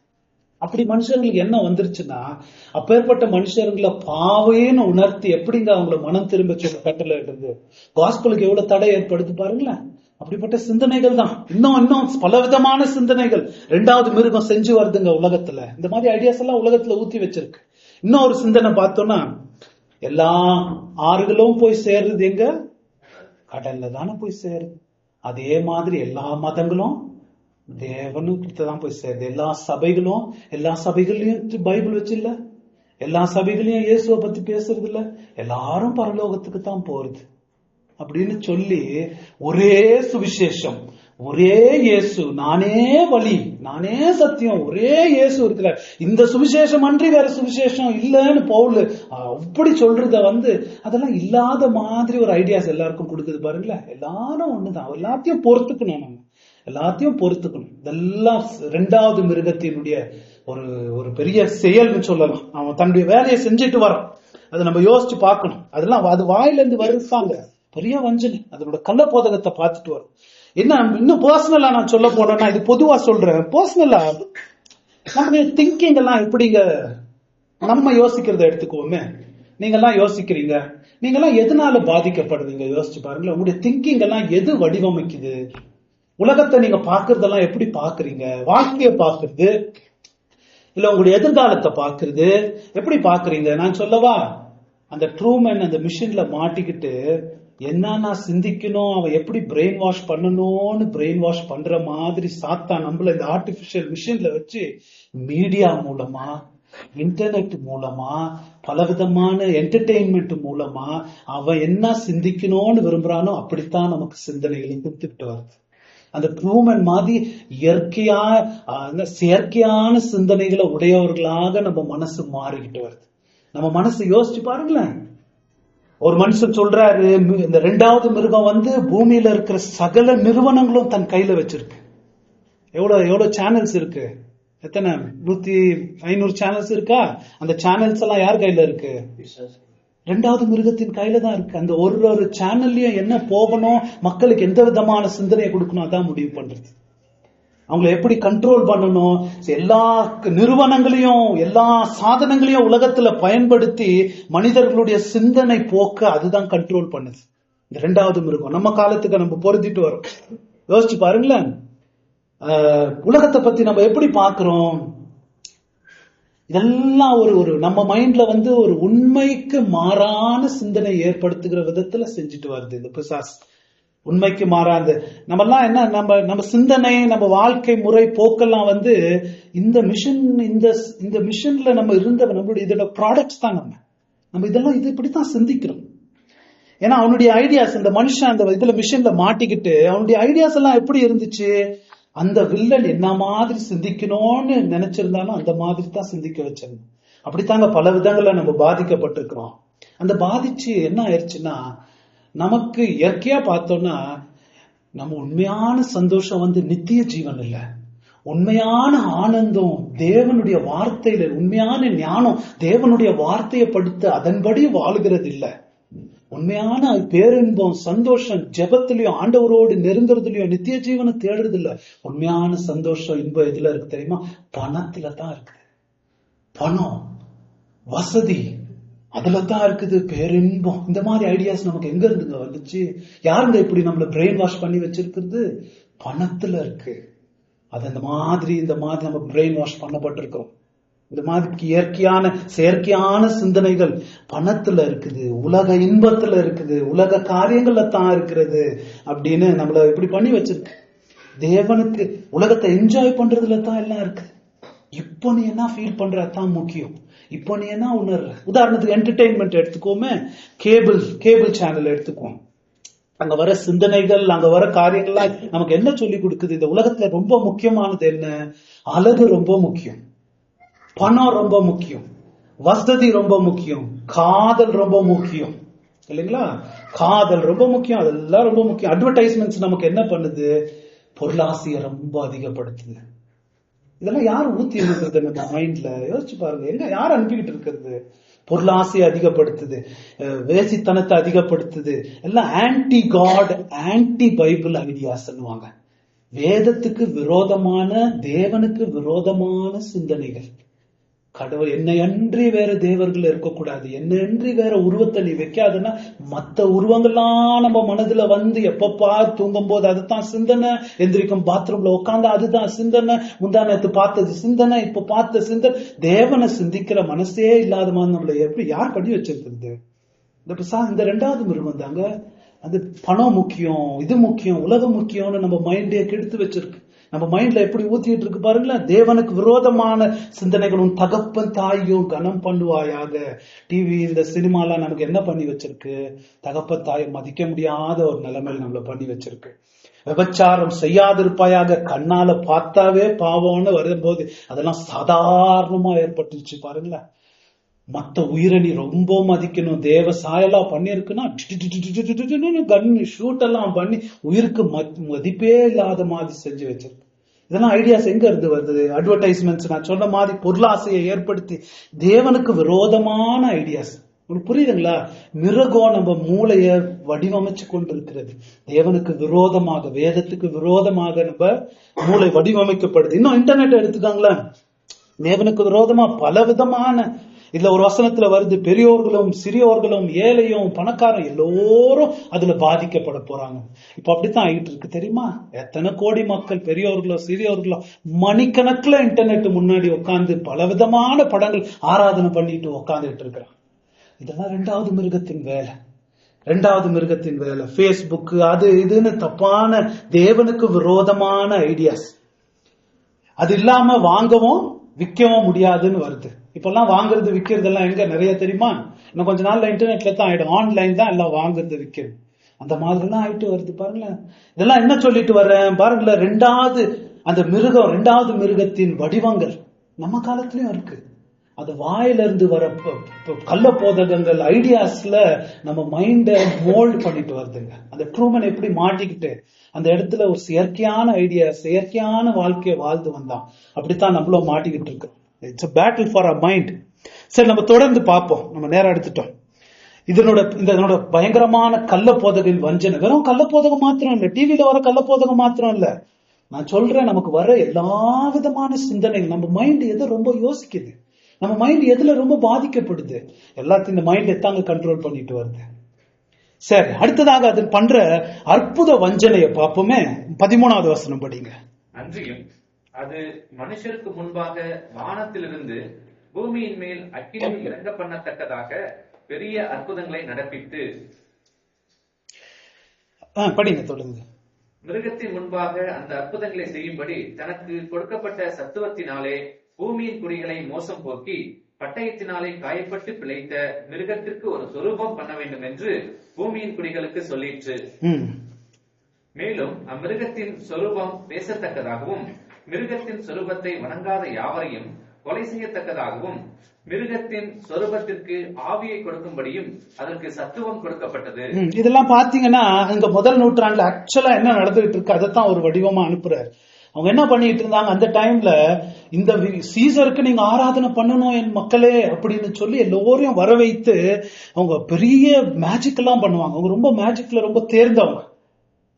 அப்படி மனுஷங்களுக்கு என்ன வந்துருச்சுன்னா, அப்பேற்பட்ட மனுஷர்களை பாவேன்னு உணர்த்தி எப்படிங்க அவங்கள மனம் திரும்ப சொல்ல கட்டளை இடுது. காஸ்பலுக்கு எவ்வளவு தடை ஏற்படுத்து பாருங்களேன். அப்படிப்பட்ட சிந்தனைகள் தான் இன்னும் பல விதமான சிந்தனைகள் இரண்டாவது மிருகம் செஞ்சு வருதுங்க உலகத்துல. இந்த மாதிரி ஐடியாஸ் எல்லாம் உலகத்துல ஊத்தி வச்சிருக்கு. இன்னொரு சிந்தனை பார்த்தோம்னா, எல்லா ஆறுகளும் போய் சேர்றது எங்க? கடல்ல தானே போய் சேருது. அதே மாதிரி எல்லா மதங்களும் தேவனுக்கு தான் போய் சேருது. எல்லா சபைகளையும் பைபிள் வச்சு இல்ல, எல்லா சபைகளையும் இயேசுவை பத்தி பேசுறது இல்ல, எல்லாரும் பரலோகத்துக்கு தான் போறது அப்படின்னு சொல்லி ஒரே சுவிசேஷம், ஒரே இயேசு, நானே வழி, நானே சத்தியம், ஒரே இயேசு இருக்கிறார், இந்த சுவிசேஷம் அன்றி வேற சுவிசேஷம் இல்லன்னு பவுல் அப்படி சொல்றத அதெல்லாம் இல்லாத மாதிரி ஒரு ஐடியாஸ் எல்லாருக்கும் கொடுக்குது பாருங்களேன். எல்லாரும் ஒண்ணுதான், எல்லாத்தையும் பொறுத்துக்கணும், நம்ம எல்லாத்தையும் பொறுத்துக்கணும். இதெல்லாம் இரண்டாவது மிருகத்தினுடைய ஒரு ஒரு பெரிய செயல்னு சொல்லலாம். அவன் தன்னுடைய வேலையை செஞ்சுட்டு வரான், அதை நம்ம யோசிச்சு பார்க்கணும். அதெல்லாம் அது வாயில இருந்து வருவாங்க பெரிய வஞ்சனை, அதனோட கள்ள போதகத்தை பார்த்துட்டு வரும். என்ன இன்னும் பர்சனலா நான் சொல்ல போனேன்னா, இது பொதுவா சொல்றேன், பர்சனலா நம்ம திங்கிங் எல்லாம் எப்படிங்க நம்ம யோசிக்கிறத எடுத்துக்குவோமே. நீங்க எல்லாம் யோசிக்கிறீங்க, நீங்க எல்லாம் எதனால பாதிக்கப்படுவீங்க யோசிச்சு பாருங்களேன். உங்களுடைய திங்கிங் எல்லாம் எது வடிவமைக்குது? உலகத்தை நீங்க பாக்குறதெல்லாம் எப்படி பாக்குறீங்க? வாழ்க்கைய பாக்குறது இல்ல உங்களுடைய எதிர்காலத்தை பாக்குறது எப்படி பாக்குறீங்க? நான் சொல்லவா, அந்த ட்ரூமேன் அந்த மிஷின்ல மாட்டிக்கிட்டு என்னன்னா சிந்திக்கணும், அவன் எப்படி பிரெயின் வாஷ் பண்ணணும்னு பிரெயின் வாஷ் பண்ற மாதிரி சாத்தான் நம்மள இந்த ஆர்டிபிஷியல் மிஷின்ல வச்சு மீடியா மூலமா, இன்டர்நெட் மூலமா, பலவிதமான என்டர்டெயின்மெண்ட் மூலமா அவன் என்ன சிந்திக்கணும்னு விரும்புறானோ அப்படித்தான் நமக்கு சிந்தனைகளை கொடுத்துட்டு வருது. அந்த ட்ரூமன் மாதிரி செயற்கையான சிந்தனைகளை உடையவர்களாக நம்ம மனசு மாறிக்கிட்டு வருது. நம்ம மனசு யோசிச்சு பாருங்களேன். ஒரு மனுஷன் சொல்றாரு, இந்த இரண்டாவது மிருகம் பூமியில இருக்கிற சகல நிறுவனங்களும் தன் கையில வச்சிருக்கு. எவ்வளவு சேனல்ஸ் இருக்கு? எத்தனை 500 சேனல்ஸ் இருக்கா? அந்த சேனல்ஸ் எல்லாம் யார் கையில இருக்கு? இரண்டாவது மிருகத்தின் கையில தான் இருக்கு. அந்த ஒரு சேனல்லையும் என்ன போகணும், மக்களுக்கு எந்த விதமான சிந்தனையை கொடுக்கணும், அதான் முடிவு பண்றது. அவங்களை எப்படி கண்ட்ரோல் பண்ணணும், எல்லா நிறுவனங்களையும் எல்லா சாதனங்களையும் உலகத்துல பயன்படுத்தி மனிதர்களுடைய சிந்தனை போக்க அதுதான் கண்ட்ரோல் பண்ணுது. இந்த இரண்டாவது மிருகம் நம்ம காலத்துக்கு நம்ம பொருத்திட்டு வரோம். யோசிச்சு பாருங்களேன், உலகத்தை பத்தி நம்ம எப்படி பாக்குறோம்? இதெல்லாம் ஒரு நம்ம மைண்ட்ல ஒரு உண்மைக்கு மாறான சிந்தனை ஏற்படுத்துகிற விதத்துல செஞ்சுட்டு வருது இந்த பிசாசு. உண்மைக்கு மாறாது நம்ம எல்லாம் என்ன, நம்ம சிந்தனை, நம்ம வாழ்க்கை முறை போக்கெல்லாம் இந்த மிஷன்ல நம்ம இருந்த நம்மளுடைய இதோட ப்ராடக்ட்ஸ் தான். நம்ம இதெல்லாம் இது இப்படித்தான் சிந்திக்கிறோம். ஏன்னா அவனுடைய ஐடியாஸ், இந்த மனுஷன் அந்த இதுல மிஷன்ல மாட்டிக்கிட்டு அவனுடைய ஐடியாஸ் எல்லாம் எப்படி இருந்துச்சு, அந்த வில்லன் என்ன மாதிரி சிந்திக்கணும்னு நினைச்சிருந்தாலும் அந்த மாதிரி தான் சிந்திக்க வச்சிருந்தோம். அப்படித்தாங்க பல விதங்கள்ல நம்ம பாதிக்கப்பட்டிருக்கிறோம். அந்த பாதிச்சு என்ன ஆயிடுச்சுன்னா, நமக்கு இயற்கையா பார்த்தோம்னா நம்ம உண்மையான சந்தோஷம் நித்திய ஜீவன் இல்ல, உண்மையான ஆனந்தம் தேவனுடைய வார்த்தையில, உண்மையான ஞானம் தேவனுடைய வார்த்தையை படுத்து அதன்படி வாழுகிறது இல்ல. உண்மையான பேரின்பம், சந்தோஷம் ஜெபத்திலையும் ஆண்டவரோடு நெருங்குறதுலயும் நித்திய ஜீவனை தேடுறது இல்ல. உண்மையான சந்தோஷம் இன்பம் எதுல இருக்கு தெரியுமா? பணத்துல தான் இருக்குது. பணம், வசதி, அதுலதான் இருக்குது பேரின்பம். இந்த மாதிரி ஐடியாஸ் நமக்கு எங்க இருந்துங்க வந்துச்சு? யாருங்க இப்படி நம்மள பிரெயின் வாஷ் பண்ணி வச்சிருக்கிறது? பணத்துல இருக்கு. அது இந்த மாதிரி நம்ம பிரெயின் வாஷ் பண்ணப்பட்டிருக்கோம். இந்த மாதிரி இயற்கையான செயற்கையான சிந்தனைகள் பணத்துல இருக்குது, உலக இன்பத்துல இருக்குது, உலக காரியங்கள்ல தான் இருக்கிறது அப்படின்னு நம்மள இப்படி பண்ணி வச்சிருக்கு. தேவனுக்கு உலகத்தை என்ஜாய் பண்றதுல தான் எல்லாம் இருக்கு. இப்போ நீ என்ன ஃபீல் பண்றதான் முக்கியம். இப்போ நீ என்ன உணர்ற? உதாரணத்துக்கு என்டர்டெயின்மெண்ட் எடுத்துக்கோமே, கேபிள் சேனல் எடுத்துக்குவோம். அங்க வர சிந்தனைகள், அங்க வர காரியங்கள்லாம் நமக்கு என்ன சொல்லி கொடுக்குது? இந்த உலகத்துல ரொம்ப முக்கியமானது என்ன? அழகு ரொம்ப முக்கியம், பணம் ரொம்ப முக்கியம், வசதி ரொம்ப முக்கியம், காதல் ரொம்ப முக்கியம், இல்லைங்களா? காதல் ரொம்ப முக்கியம், அதெல்லாம் ரொம்ப முக்கியம். அட்வர்டைஸ்மெண்ட்ஸ் நமக்கு என்ன பண்ணுது? பொருளாசையை ரொம்ப அதிகப்படுத்துது. இதெல்லாம் யார் ஊத்தி இருக்கிறது நம்ம மைண்ட்ல? யோசிச்சு பாருங்க, எங்க யார் அனுப்பிக்கிட்டு இருக்கிறது? பொருளாசையை அதிகப்படுத்துது, வேசித்தனத்தை அதிகப்படுத்துது. எல்லாம் anti God, anti Bible ideas. வேதத்துக்கு விரோதமான, தேவனுக்கு விரோதமான சிந்தனைகள். கடவுள் என்னை அன்றி வேற தேவர்கள் இருக்கக்கூடாது, என்னை அன்றி வேற உருவத்தை நீ வைக்காதுன்னா மத்த உருவங்கள்லாம் நம்ம மனதுல எப்பப்பா தூங்கும் போது அதுதான் சிந்தனை, எந்திரிக்கும் பாத்ரூம்ல உட்காந்து அதுதான் சிந்தனை, முந்தா நேத்து பார்த்தது சிந்தனை, இப்ப பார்த்த சிந்தனை. தேவனை சிந்திக்கிற மனசே இல்லாத மாதிரி நம்மள எப்படி யார் பண்ணி வச்சிருக்கிறது? இந்த இரண்டாவது மிருகம் தாங்க. அது பணம் முக்கியம், இது முக்கியம், உலகம் முக்கியம்னு நம்ம மைண்டே கெடுத்து வச்சிருக்கு. நம்ம மைண்ட்ல எப்படி ஊத்திட்டு இருக்கு பாருங்களேன். தேவனுக்கு விரோதமான சிந்தனைகளும், தகப்பன் தாயும் கனம் பண்ணுவாயாக. டிவி, இந்த சினிமாலாம் நமக்கு என்ன பண்ணி வச்சிருக்கு? தகப்பன் தாயை மதிக்க முடியாத ஒரு நிலைமையில் நம்மள பண்ணி வச்சிருக்கு. விபச்சாரம் செய்யாதிருப்பாயாக, கண்ணால பார்த்தாவே பாவம்னு வரும்போது அதெல்லாம் சாதாரணமா ஏற்பட்டுச்சு பாருங்களேன். மத்த உயிரை நீ ரொம்ப மதிக்கணும், தேவ சாயலா பண்ணிருக்குன்னா கன் ஷூட் எல்லாம் பண்ணி உயிருக்கு மதிப்பே இல்லாத மாதிரி செஞ்சு வச்சிருக்கு. இதெல்லாம் ஐடியாஸ் எங்க இருந்து வருது? அட்வர்டைஸ்மெண்ட்ஸ், நான் சொன்ன மாதிரி பொருளாசையை ஏற்படுத்தி தேவனுக்கு விரோதமான ஐடியாஸ். உங்களுக்கு புரியுதுங்களா? மிருகம் நம்ம மூளைய வடிவமைச்சு கொண்டிருக்கிறது. தேவனுக்கு விரோதமாக, வேதத்துக்கு விரோதமாக நம்ம மூளை வடிவமைக்கப்படுது. இன்னும் இன்டர்நெட் எடுத்துக்காங்களேன், தேவனுக்கு விரோதமா பல விதமான, இதுல ஒரு வசனத்துல வருது, பெரியோர்களும் சிறியோர்களும் ஏழையும் பணக்காரன் எல்லோரும் அதுல பாதிக்கப்பட போறாங்க. இப்ப அப்படித்தான் ஆகிட்டு இருக்கு தெரியுமா? எத்தனை கோடி மக்கள், பெரியோர்களோ சிறியோர்களோ, மணிக்கணக்குல இன்டர்நெட் முன்னாடி உட்கார்ந்து பல விதமான படங்கள் ஆராதனை பண்ணிட்டு உட்காந்துட்டு இருக்கிறாங்க. இதெல்லாம் ரெண்டாவது மிருகத்தின் வேலை. ரெண்டாவது மிருகத்தின் வேலை பேஸ்புக், அது இதுன்னு தப்பான தேவனுக்கு விரோதமான ஐடியாஸ். அது இல்லாம வாங்கவும் விற்கவும் முடியாதுன்னு வருது. இப்பெல்லாம் வாங்குறது விற்கிறது எல்லாம் எங்க நிறைய தெரியுமா? இன்னும் கொஞ்ச நாள்ல இன்டர்நெட்ல தான் ஆயிடும், ஆன்லைன் தான் எல்லாம் வாங்குறது விற்கிறது. அந்த மாதிரி எல்லாம் ஆயிட்டு வருது பாருங்களேன். இதெல்லாம் என்ன சொல்லிட்டு வர்றேன் பாருங்களேன், ரெண்டாவது அந்த மிருகம், ரெண்டாவது மிருகத்தின் வடிவங்கள் நம்ம காலத்திலயும் இருக்கு. அது வாயில இருந்து வர கள்ள போதகங்கள், ஐடியாஸ்ல நம்ம மைண்ட மோல்ட் பண்ணிட்டு வருதுங்க. அந்த ட்ரூமன் எப்படி மாட்டிக்கிட்டு அந்த இடத்துல ஒரு செயற்கையான ஐடியா, செயற்கையான வாழ்க்கையை வாழ்ந்து வந்தான், அப்படித்தான் நம்மளும் மாட்டிக்கிட்டு இருக்கோம். It's a battle for our mind. சரி, நம்ம தொடர்ந்து பார்ப்போம், நம்ம நேரம் எடுத்துட்டோம். இதனோட பயங்கரமான கள்ள போதகின் வஞ்சனை வெறும் கள்ள போதகம் மாத்திரம் இல்ல, டிவியில வர கள்ள போதகம் மாத்திரம் இல்ல. நான் சொல்றேன், நமக்கு வர எல்லா விதமான சிந்தனைகள், நம்ம மைண்ட் எதை ரொம்ப யோசிக்குது, நம்ம மைண்ட் எதுல ரொம்ப பாதிக்கப்படுது, எல்லாத்தையும் இந்த மைண்ட் எத்தாங்க கண்ட்ரோல் பண்ணிட்டு வருது. சரி, அடுத்ததாக அது பண்ற அற்புத வஞ்சனையை பார்ப்போமே. 13வது வசனம் படிங்க. அன்றியும் அது மனுஷருக்கு முன்பாக வானத்திலிருந்து பூமியின் மேல் அக்கினியில் இறங்க பண்ணத்தக்கதாக பெரிய அற்புதங்களை நடப்பித்து, படிங்க தொடர்ந்து. மிருகத்தின் முன்பாக அந்த அற்புதங்களை செய்யும்படி தனக்கு கொடுக்கப்பட்ட சத்துவத்தினாலே பூமியின் குடிகளை மோசம் போக்கி பட்டயத்தினாலே காயப்பட்டு பிழைத்த மிருகத்திற்கு ஒரு சொரூபம் பண்ண வேண்டும் என்று பூமியின் குடிகளுக்கு சொல்லிற்று. மேலும் அம்மிருகத்தின் சொரூபம் பேசத்தக்கதாகவும் மிருகத்தின் சொரூபத்தை வணங்காத யாவரையும் கொலை செய்யத்தக்கதாகவும் மிருகத்தின் சொரூபத்திற்கு ஆவியை கொடுக்கும்படியும் அதற்கு சத்துவம் கொடுக்கப்பட்டது. இதெல்லாம் பாத்தீங்கன்னா இந்த முதல் நூற்றாண்டுல ஆக்சுவலா என்ன நடந்துகிட்டு இருக்கு அதைத்தான் ஒரு வடிவமா அனுப்புறாரு. அவங்க என்ன பண்ணிட்டு இருந்தாங்க அந்த டைம்ல, இந்த சீசருக்கு நீங்க ஆராதனை பண்ணணும் என் மக்களே அப்படின்னு சொல்லி எல்லோரையும் வர வைத்து அவங்க பெரிய மேஜிக் எல்லாம் பண்ணுவாங்க. அவங்க ரொம்ப மேஜிக்ல ரொம்ப தேர்ந்தவங்க.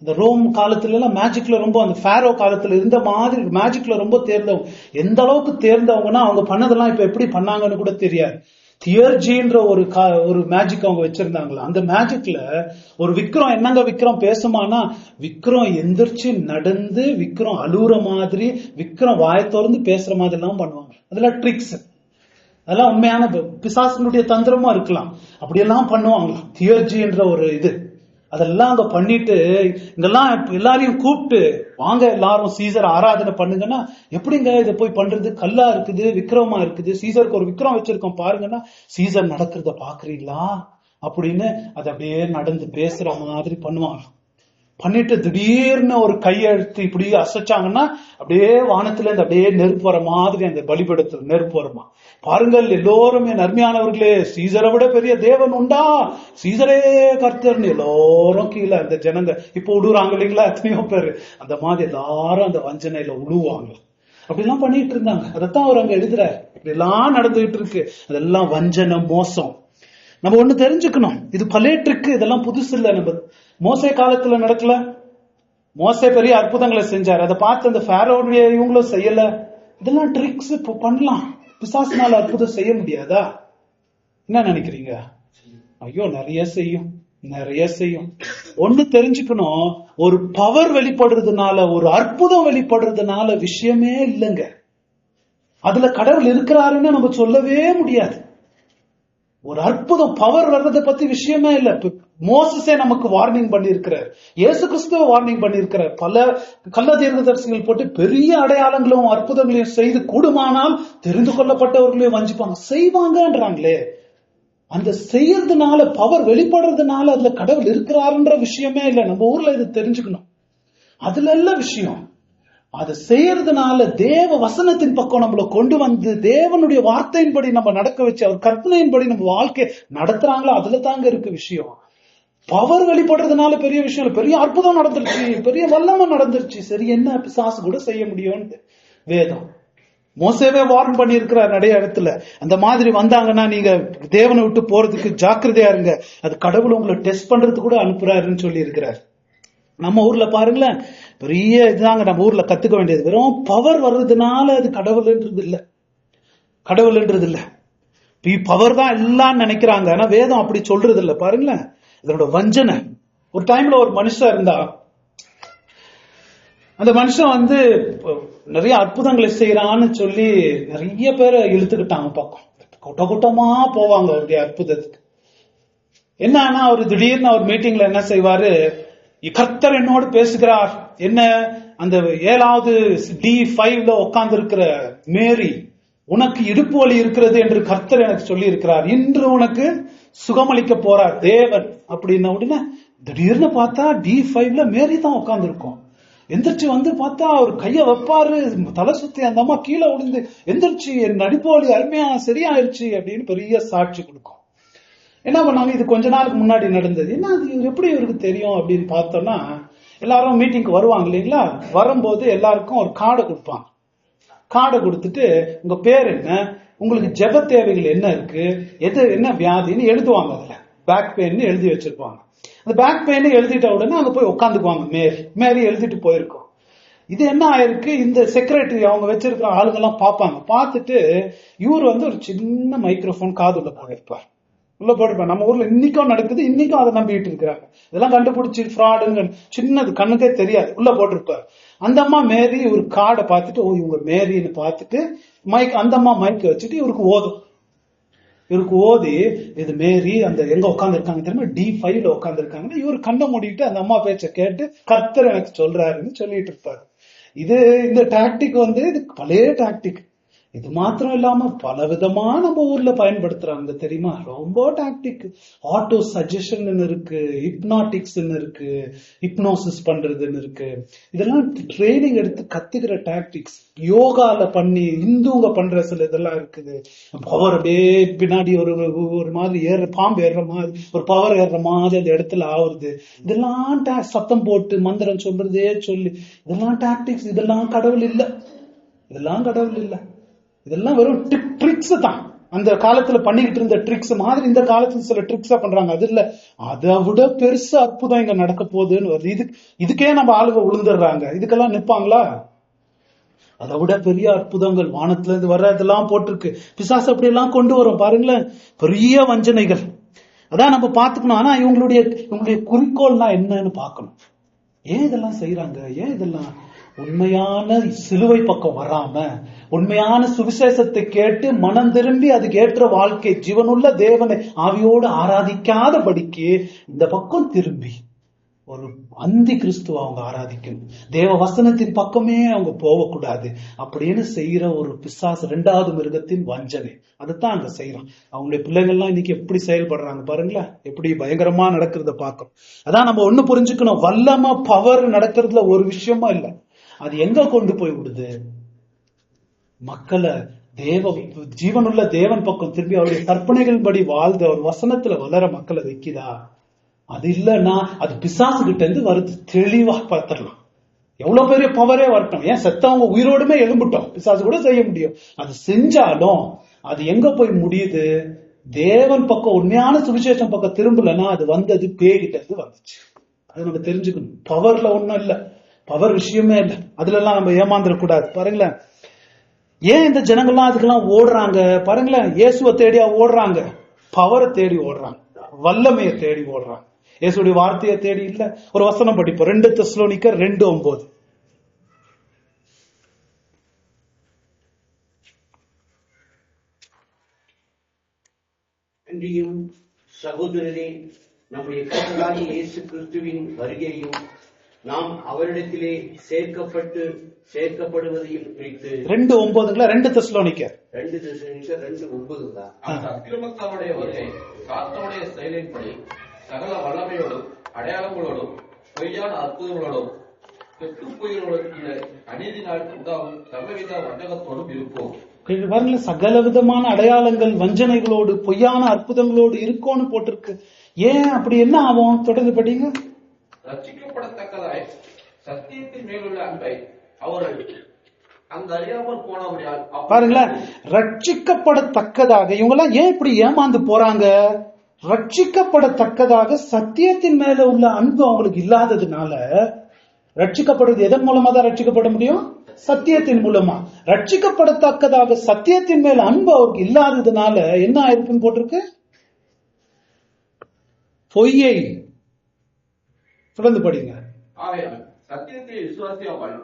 இந்த ரோம் காலத்துல எல்லாம் மேஜிக்ல ரொம்ப, அந்த ஃபேரோ காலத்துல இருந்த மாதிரி மேஜிக்ல ரொம்ப தேர்ந்தவங்க. எந்த அளவுக்கு தேர்ந்தவங்கன்னா அவங்க பண்ணதெல்லாம் இப்ப எப்படி பண்ணாங்கன்னு கூட தெரியாது. தியர்ஜின்ற ஒரு மேஜிக் அவங்க வச்சிருந்தாங்களா. அந்த மேஜிக்ல ஒரு விக்ரம், என்னங்க விக்ரம் பேசுமானா, விக்ரம் எந்திரிச்சு நடந்து விக்ரம் அழுகுற மாதிரி, விக்ரம் வாயை திறந்து பேசுற மாதிரி எல்லாம் பண்ணுவாங்க. அதெல்லாம் ட்ரிக்ஸ், அதெல்லாம் உண்மையான பிசாசனுடைய தந்திரமா இருக்கலாம். அப்படியெல்லாம் பண்ணுவாங்க தியர்ஜின்ற ஒரு இது. அதெல்லாம் அங்க பண்ணிட்டு இங்கெல்லாம் எல்லாரையும் கூப்பிட்டு, வாங்க எல்லாரும் சீசர் ஆராதனை பண்ணுங்கன்னா, எப்படிங்க இதை போய் பண்றது, கல்லா இருக்குது, விக்ரமா இருக்குது, சீசருக்கு ஒரு விக்ரம் வச்சிருக்கோம் பாருங்கன்னா, சீசர் நடக்கிறத பாக்குறீங்களா அப்படின்னு அது அப்படியே நடந்து பேசுற மாதிரி பண்ணுவாங்க. பண்ணிட்டு திடீர்னு ஒரு கையெழுத்து இப்படி அசைச்சாங்கன்னா அப்படியே வானத்துல இருந்து அப்படியே நெருப்பு வர மாதிரி, அந்த பலிபீடத்துல நெருப்பு வருமா. பாருங்கள் எல்லோருமே நன்மையானவர்களே, சீசரை விட பெரிய தேவன் உண்டா, சீசரே கர்த்தர்னு எல்லாரும் கீழே அந்த ஜனங்க இப்ப உழுவுறாங்க இல்லைங்களா, எத்தனையோ பேரு அந்த மாதிரி எல்லாரும் அந்த வஞ்சனையில உழுவாங்க. அப்படிலாம் பண்ணிட்டு இருந்தாங்க. அதைத்தான் அவர் அங்க எழுதுறாரு. இப்படி எல்லாம் நடந்துகிட்டு இருக்கு. அதெல்லாம் வஞ்சனை, மோசம். நம்ம ஒண்ணு தெரிஞ்சுக்கணும், இது பழைய ட்ரிக்கு, இதெல்லாம் புதுசு இல்ல. நம்ம மோசே காலத்துல நடக்கல, மோசே பெரிய அற்புதங்களை செஞ்சாரு, அதை பார்த்து அந்த ஃபேரோடைய இவங்களும் செய்யல. இதெல்லாம் ட்ரிக்ஸ். இப்போ பண்ணலாம், பிசாசுனால அற்புதம் செய்ய முடியாதா? என்ன நினைக்கிறீங்க? ஐயோ, நிறைய செய்யும், நிறைய செய்யும். ஒண்ணு தெரிஞ்சுக்கணும், ஒரு பவர் வெளிப்படுறதுனால, ஒரு அற்புதம் வெளிப்படுறதுனால விஷயமே இல்லைங்க. அதுல கடவுள் இருக்கிறாருன்னு நம்ம சொல்லவே முடியாது. ஒரு அற்புதம் பவர் வர்றதை பத்தி விஷயமே இல்ல. மோசஸே நமக்கு வார்னிங் பண்ணி இருக்கிறார், இயேசு கிறிஸ்துவ வார்னிங் பண்ணி இருக்கிறார். பல கள்ள தீர்க்கதரிசிகள் போட்டு பெரிய அடையாளங்களும் அற்புதங்களையும் செய்து கூடுமானால் தெரிந்து கொள்ளப்பட்டவர்களையும் வஞ்சிப்பாங்க, செய்வாங்கன்றாங்களே. அந்த செய்யறதுனால, பவர் வெளிப்படுறதுனால அதுல கடவுள் இருக்கிறாருன்ற விஷயமே இல்லை. நம்ம ஊர்ல இது தெரிஞ்சுக்கணும். அதுல எல்லாம் விஷயம். அதை செய்யறதுனால தேவ வசனத்தின் பக்கம் நம்மளை கொண்டு வந்து தேவனுடைய வார்த்தையின்படி நம்ம நடக்க வச்சு அவர் கற்பனையின்படி நம்ம வாழ்க்கை நடத்துறாங்களோ அதுல தாங்க இருக்கு விஷயம். பவர் வெளிப்படுறதுனால பெரிய விஷயம் இல்லை. பெரிய அற்புதம் நடந்துருச்சு, பெரிய வல்லமை நடந்துருச்சு. சரி, என்ன பிசாசு கூட செய்ய முடியும்னு வேதம் மோசேவே வார்ன் பண்ணி இருக்கிறார் நிறைய இடத்துல. அந்த மாதிரி வந்தாங்கன்னா நீங்க தேவனை விட்டு போறதுக்கு ஜாக்கிரதையா இருங்க, அது கடவுள் உங்களை டெஸ்ட் பண்றதுக்கு கூட அனுப்புறாருன்னு சொல்லி இருக்கிறார். நம்ம ஊர்ல பாருங்களேன், பெரிய இதுதாங்க நம்ம ஊர்ல கத்துக்க வேண்டியது. வெறும் பவர் வர்றதுனால அது கடவுள்ன்றது இல்ல, கடவுள்ன்றது இல்ல. பவர் தான் எல்லாம் நினைக்கிறாங்க, ஆனா வேதம் அப்படி சொல்றது இல்ல. பாருங்களேன் இதோட வஞ்சனை. ஒரு டைம்ல ஒரு மனுஷன் இருந்தா, அந்த மனுஷன் வந்து நிறைய அற்புதங்களை செய்யறான்னு சொல்லி நிறைய பேரை இழுத்துக்கிட்டாங்க பக்கம். கூட்ட கூட்டமா போவாங்க அவருடைய அற்புதத்துக்கு. என்னன்னா அவர் திடீர்னு அவர் மீட்டிங்ல என்ன செய்வாரு, கர்த்தர் என்னோடு பேசுகிறார். என்ன, அந்த 7வது D5ல உட்கார்ந்து இருக்கிற மேரி, உனக்கு இடுப்பு வலி இருக்கிறது என்று கர்த்தர் எனக்கு சொல்லி இருக்கிறார், இன்று உனக்கு சுகமளிக்க போறார் தேவன் அப்படின்ன உடனே திடீர்னு பார்த்தா D5ல மேரி தான் உட்கார்ந்து இருக்கும். எந்திரிச்சு வந்து பார்த்தா அவர் கைய வைப்பாரு, தலை சுத்தி அந்த அம்மா கீழே விழுந்து எந்திரிச்சு என் நடிப்பு வலி அருமையா சரியாயிருச்சு அப்படின்னு பெரிய சாட்சி கொடுக்கும். என்ன பண்ணாங்க, இது கொஞ்ச நாளுக்கு முன்னாடி நடந்தது. என்ன அது எப்படி இவருக்கு தெரியும் அப்படின்னு பார்த்தோம்னா, எல்லாரும் மீட்டிங்க்கு வருவாங்க இல்லைங்களா, வரும்போது எல்லாருக்கும் ஒரு கார்டை கொடுப்பாங்க. கார்டை கொடுத்துட்டு உங்க பேர் என்ன, உங்களுக்கு ஜெப தேவைகள் என்ன இருக்கு, எது என்ன வியாதின்னு எழுதுவாங்க. அதுல பேக் பெயின் எழுதி வச்சிருப்பாங்க. அந்த பேக் பெயின் எழுதிட்ட உடனே அங்க போய் உட்காந்துக்குவாங்க. மேரி எழுதிட்டு போயிருக்கோம். இது என்ன ஆயிருக்கு, இந்த செக்ரட்டரி அவங்க வச்சிருக்கிற ஆளுங்க எல்லாம் பார்ப்பாங்க. பார்த்துட்டு இவர் வந்து ஒரு சின்ன மைக்ரோஃபோன் காதுள்ள போயிருப்பார், உள்ள போட்டுருப்பாங்க. நம்ம ஊர்ல இன்னைக்கும் நடக்குது, இன்னைக்கும் அதை நம்பிட்டு இருக்கிறாங்க. இதெல்லாம் கண்டுபிடிச்சி ஃப்ராடுங்க, சின்னது கண்ணுக்கே தெரியாது, உள்ள போட்டிருப்பாரு. அந்த அம்மா மேரி ஒரு கார்டை பார்த்துட்டு, ஓ இவங்க மேரின்னு பார்த்துட்டு மைக், அந்த அம்மா மைக் வச்சுட்டு இவருக்கு ஓதும். இவருக்கு ஓதி, இது மேரி அந்த எங்க உட்காந்து இருக்காங்க தெரியுமா, D5ல உட்காந்து இருக்காங்க. இவரு கண்ணை மூடிட்டு அந்த அம்மா பேச்ச கேட்டு கர்த்தர் எனக்கு சொல்றாருன்னு சொல்லிட்டு இருப்பாரு. இது இந்த டாக்டிக் வந்து இது பழைய டாக்டிக். இது மாத்திரம் இல்லாம பல விதமா நம்ம ஊர்ல பயன்படுத்துறாங்க தெரியுமா, ரொம்ப டாக்டிக். ஆட்டோ சஜஷன் இருக்கு, ஹிப்னாட்டிக்ஸ் இருக்கு, ஹிப்னோசிஸ் பண்றதுன்னு இருக்கு. இதெல்லாம் ட்ரைனிங் எடுத்து கத்துக்கிற டாக்டிக்ஸ். யோகால பண்ணி இந்துங்க பண்ற சில இதெல்லாம் இருக்குது. பவர் அப்படியே பின்னாடி ஒரு மாதிரி ஏற, பாம்பு ஏறுற மாதிரி ஒரு பவர் ஏறுற மாதிரி அந்த இடத்துல ஆகுறது. இதெல்லாம் சத்தம் போட்டு மந்திரம் சொல்றதே சொல்லி, இதெல்லாம் டாக்டிக்ஸ். இதெல்லாம் கடவுள் இல்ல, இதெல்லாம் கடவுள் இல்ல. இதெல்லாம் வெறும் ட்ரிக்ஸ் தான். அந்த காலத்துல பண்ணிக்கிட்டு இருந்த ட்ரிக்ஸ் மாதிரி இந்த காலத்துல சில ட்ரிக்ஸா பண்றாங்க. அது இல்ல, அதை விட பெருசு அற்புதம் இங்க நடக்க போகுதுன்னு வருது. இதுக்கே நம்ம ஆளுங்க விழுந்துடுறாங்க. இதுக்கெல்லாம் நிப்பாங்களா? அதை விட பெரிய அற்புதங்கள் வானத்துல இருந்து வர்றதெல்லாம் போட்டிருக்கு. பிசாசு அப்படி எல்லாம் கொண்டு வரும் பாருங்களேன், பெரிய வஞ்சனைகள். அதான் நம்ம பாத்துக்கணும். ஆனா இவங்களுடைய குறிக்கோள்னா என்னன்னு பாக்கணும். ஏன் இதெல்லாம் செய்யறாங்க, ஏன் இதெல்லாம் உண்மையான சிலுவை பக்கம் வராம உண்மையான சுவிசேஷத்தை கேட்டு மனம் திரும்பி அதுக்கு ஏற்ற வாழ்க்கை ஜீவனுள்ள தேவனை ஆவியோடு ஆராதிக்காதபடிக்கு இந்த பக்கம் திரும்பி ஒரு அந்தி கிறிஸ்துவ அவங்க ஆராதிக்கணும். தேவ வசனத்தின் பக்கமே அவங்க போகக்கூடாது அப்படின்னு செய்யற ஒரு பிசாசு, 2வது மிருகத்தின் வஞ்சனை. அதுதான் அங்க செய்யறான். அவங்களுடைய பிள்ளைகள்லாம் இன்னைக்கு எப்படி செயல்படுறாங்க பாருங்களேன், எப்படி பயங்கரமா நடக்கிறத பார்க்கணும். அதான் நம்ம ஒண்ணு புரிஞ்சுக்கணும், வல்லமா பவர் நடக்கிறதுல ஒரு விஷயமா இல்லை. அது எங்க கொண்டு போய் விடுது, மக்களை ஜீவனுள்ள தேவன் பக்கம் திரும்பி அவருடைய கற்பனைகள் படி வாழ்ந்து அவர் வசனத்துல வளர மக்களை வைக்குதா? அது இல்லைன்னா அது பிசாசு கிட்ட இருந்து வருது. தெளிவா பார்த்துடலாம். எவ்வளவு பெரிய பவரே வரட்டும், ஏன் செத்தவங்க உயிரோடுமே எழும்பிட்டோம், பிசாசு கூட செய்ய முடியும். அது செஞ்சாலும் அது எங்க போய் முடியுது, தேவன் பக்கம் உண்மையான சுவிசேஷம் பக்கம் திரும்பலன்னா அது வந்தது பேய்கிட்ட இருந்து வந்துச்சு. அது நம்ம தெரிஞ்சுக்கணும். பவர்ல ஒண்ணும் இல்ல, பவர் விஷயமே இல்லை. அதுல எல்லாம் நம்ம ஏமாந்துடக்கூடாது. பாருங்களேன், ஏன் இந்த ஜனங்கள்லாம் அதுக்கெல்லாம் ஓடுறாங்க பாருங்களேன். இயேசுவை தேடியா ஓடுறாங்க, பவரை தேடி ஓடுறாங்க, வல்லமையை தேடி ஓடுறாங்க, இயேசுடைய வார்த்தையை தேடி இல்ல. ஒரு வசனம் படிப்போம், 2 தெசலோனிக்கர் 2:9. அன்றியும் சகோதரரே, நம்முடைய கர்த்தராகிய இயேசு கிறிஸ்துவின் வருகையும் நாம் அவரிடத்திலே சேர்க்கப்படுவதையும் குறித்து 2:9 2 தெசலோனிக்கர் 2:9 தான். அந்த அக்கிரமக்காரனுடைய வருகை சாத்தானுடைய செயலின்படி சகல வல்லமையோடும் அடையாளங்களோடும் பொய்யான அற்புதங்களோடும் செத்து போகிறவர்களுக்கு அநீதினால் உண்டாகும் சகலவித வஞ்சகத்தோடும் இருக்கும். வரல சகல விதமான அடையாளங்கள் வஞ்சனைகளோடு பொய்யான அற்புதங்களோடு இருக்கும்னு போட்டிருக்கு. ஏன் அப்படி என்ன ஆகும்? தொடர்ந்து படிங்க. ரட்சிக்கப்படத்தக்கதாய் சத்தியத்தின் மேலுள்ள அன்பை அவர்கள் அந்த அறியாமல் போனபடியால் பாருங்களேன், ரட்சிக்கப்படத்தக்கதாக இவங்க எல்லாம் ஏன் இப்படி ஏமாந்து போறாங்க? ரட்சிக்கப்படத்தக்கதாக சத்தியத்தின் மேல உள்ள அன்பு அவங்களுக்கு இல்லாததுனால, ரட்சிக்கப்படுவது எதன் மூலமா தான் ரட்சிக்கப்பட முடியும்? சத்தியத்தின் மூலமா. ரட்சிக்கப்படத்தக்கதாக சத்தியத்தின் மேல அன்பு அவருக்கு இல்லாததுனால என்ன ஆயிருக்குன்னு போட்டிருக்கு? பொய்யை. தொடர்ந்து படிங்க. ஆகையால் சத்தியத்தை விசுவாசியாமல்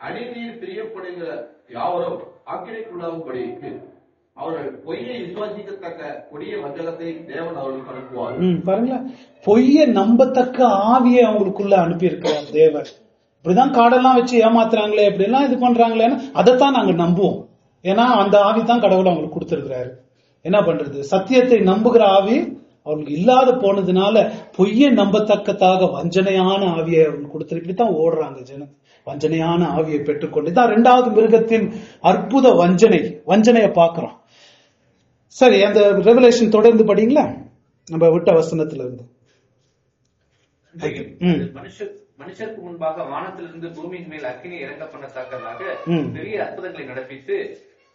அநீதியில் பிரியப்படுகிற யாவரும் ஆக்கினைக்குள்ளாகும்படிக்கு அவர்கள் பொய்யை விசுவாசிக்கத்தக்க கொடிய வஞ்சகத்தை தேவன் அவர்களுக்கு அனுப்புவார். பாருங்களா, பொய்யை நம்பத்தக்க ஆவியை அவங்களுக்குள்ள அனுப்பி இருக்கிறார் தேவன். இப்படிதான் காடெல்லாம் வச்சு ஏமாத்துறாங்களே, இப்படி எல்லாம் இது பண்றாங்களேன்னு அதைத்தான் நாங்க நம்புவோம். ஏன்னா அந்த ஆவி தான் கடவுள் அவங்களுக்கு கொடுத்திருக்கிறாரு. என்ன பண்றது? சத்தியத்தை நம்புகிற ஆவி அவங்களுக்கு இல்லாத போனதுனால பொய்யை நம்பத்தக்கதாக வஞ்சனையான ஆவியை அவங்களுக்கு கொடுத்து இப்படித்தான் ஓடுறாங்க ஜனம். வஞ்சனையான ஆவியை பெற்றுக்கொண்டு தான் இரண்டாவது மிருகத்தின் அற்புத வஞ்சனையை பார்க்கிறோம். சரி, அந்த ரெவலேஷன் தொடர்ந்து படிங்களா, நம்ம விட்ட வசனத்துல இருந்து. மனுஷருக்கு முன்பாக வானத்திலிருந்து பூமியின் மேல் அக்கினி இறங்க பண்ணத்தக்கதாக பெரிய அற்புதங்களை நடப்பித்து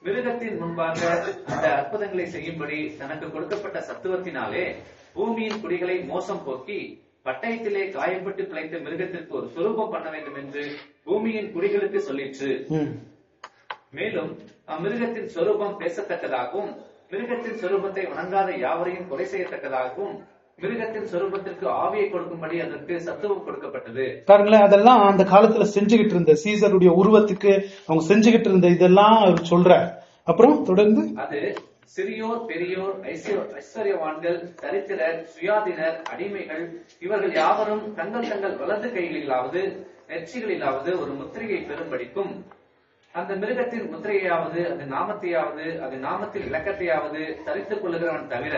மிருகத்தின் முன்பாக அந்த அற்புதங்களை செய்யும்படி தனக்கு கொடுக்கப்பட்ட சத்துவத்தினாலே பூமியின் குடிகளை மோசம் போக்கி பட்டயத்திலே காயப்பட்டு பிழைத்த மிருகத்திற்கு ஒரு சொரூபம் பண்ண வேண்டும் என்று பூமியின் குடிகளுக்கு சொல்லிற்று. மேலும் அம்மிருகத்தின் சொரூபம் பேசத்தக்கதாகவும் மிருகத்தின் சொரூபத்தை வணங்காத யாவரையும் கொலை செய்யத்தக்கதாகவும் மிருகத்தின் சொரூபத்திற்கு ஆவியை கொடுக்கும்படி அதற்கு சத்துவம் கொடுக்கப்பட்டது. பாருங்களேன், அதெல்லாம் அந்த காலத்துல செஞ்சுகிட்டு இருந்த சீசருடைய உருவத்துக்கு அவங்க செஞ்சுகிட்டு இருந்த இதெல்லாம் அவர் சொல்ற. அப்புறம் தொடர்ந்து அது சிறியோர் பெரியோர் ஐஸ்வர்யவான்கள் தரித்திரர் சுயாதீனர் அடிமைகள் இவர்கள் யாவரும் தங்கள் தங்கள் வலது கைகளிலாவது நெற்றிகளிலாவது ஒரு முத்திரையை பெறும்படிக்கும் அந்த மிருகத்தின் முத்திரையாவது அது நாமத்தையாவது அது நாமத்தின் இலக்கத்தையாவது தரித்துக் கொள்ளுகிறவன் தவிர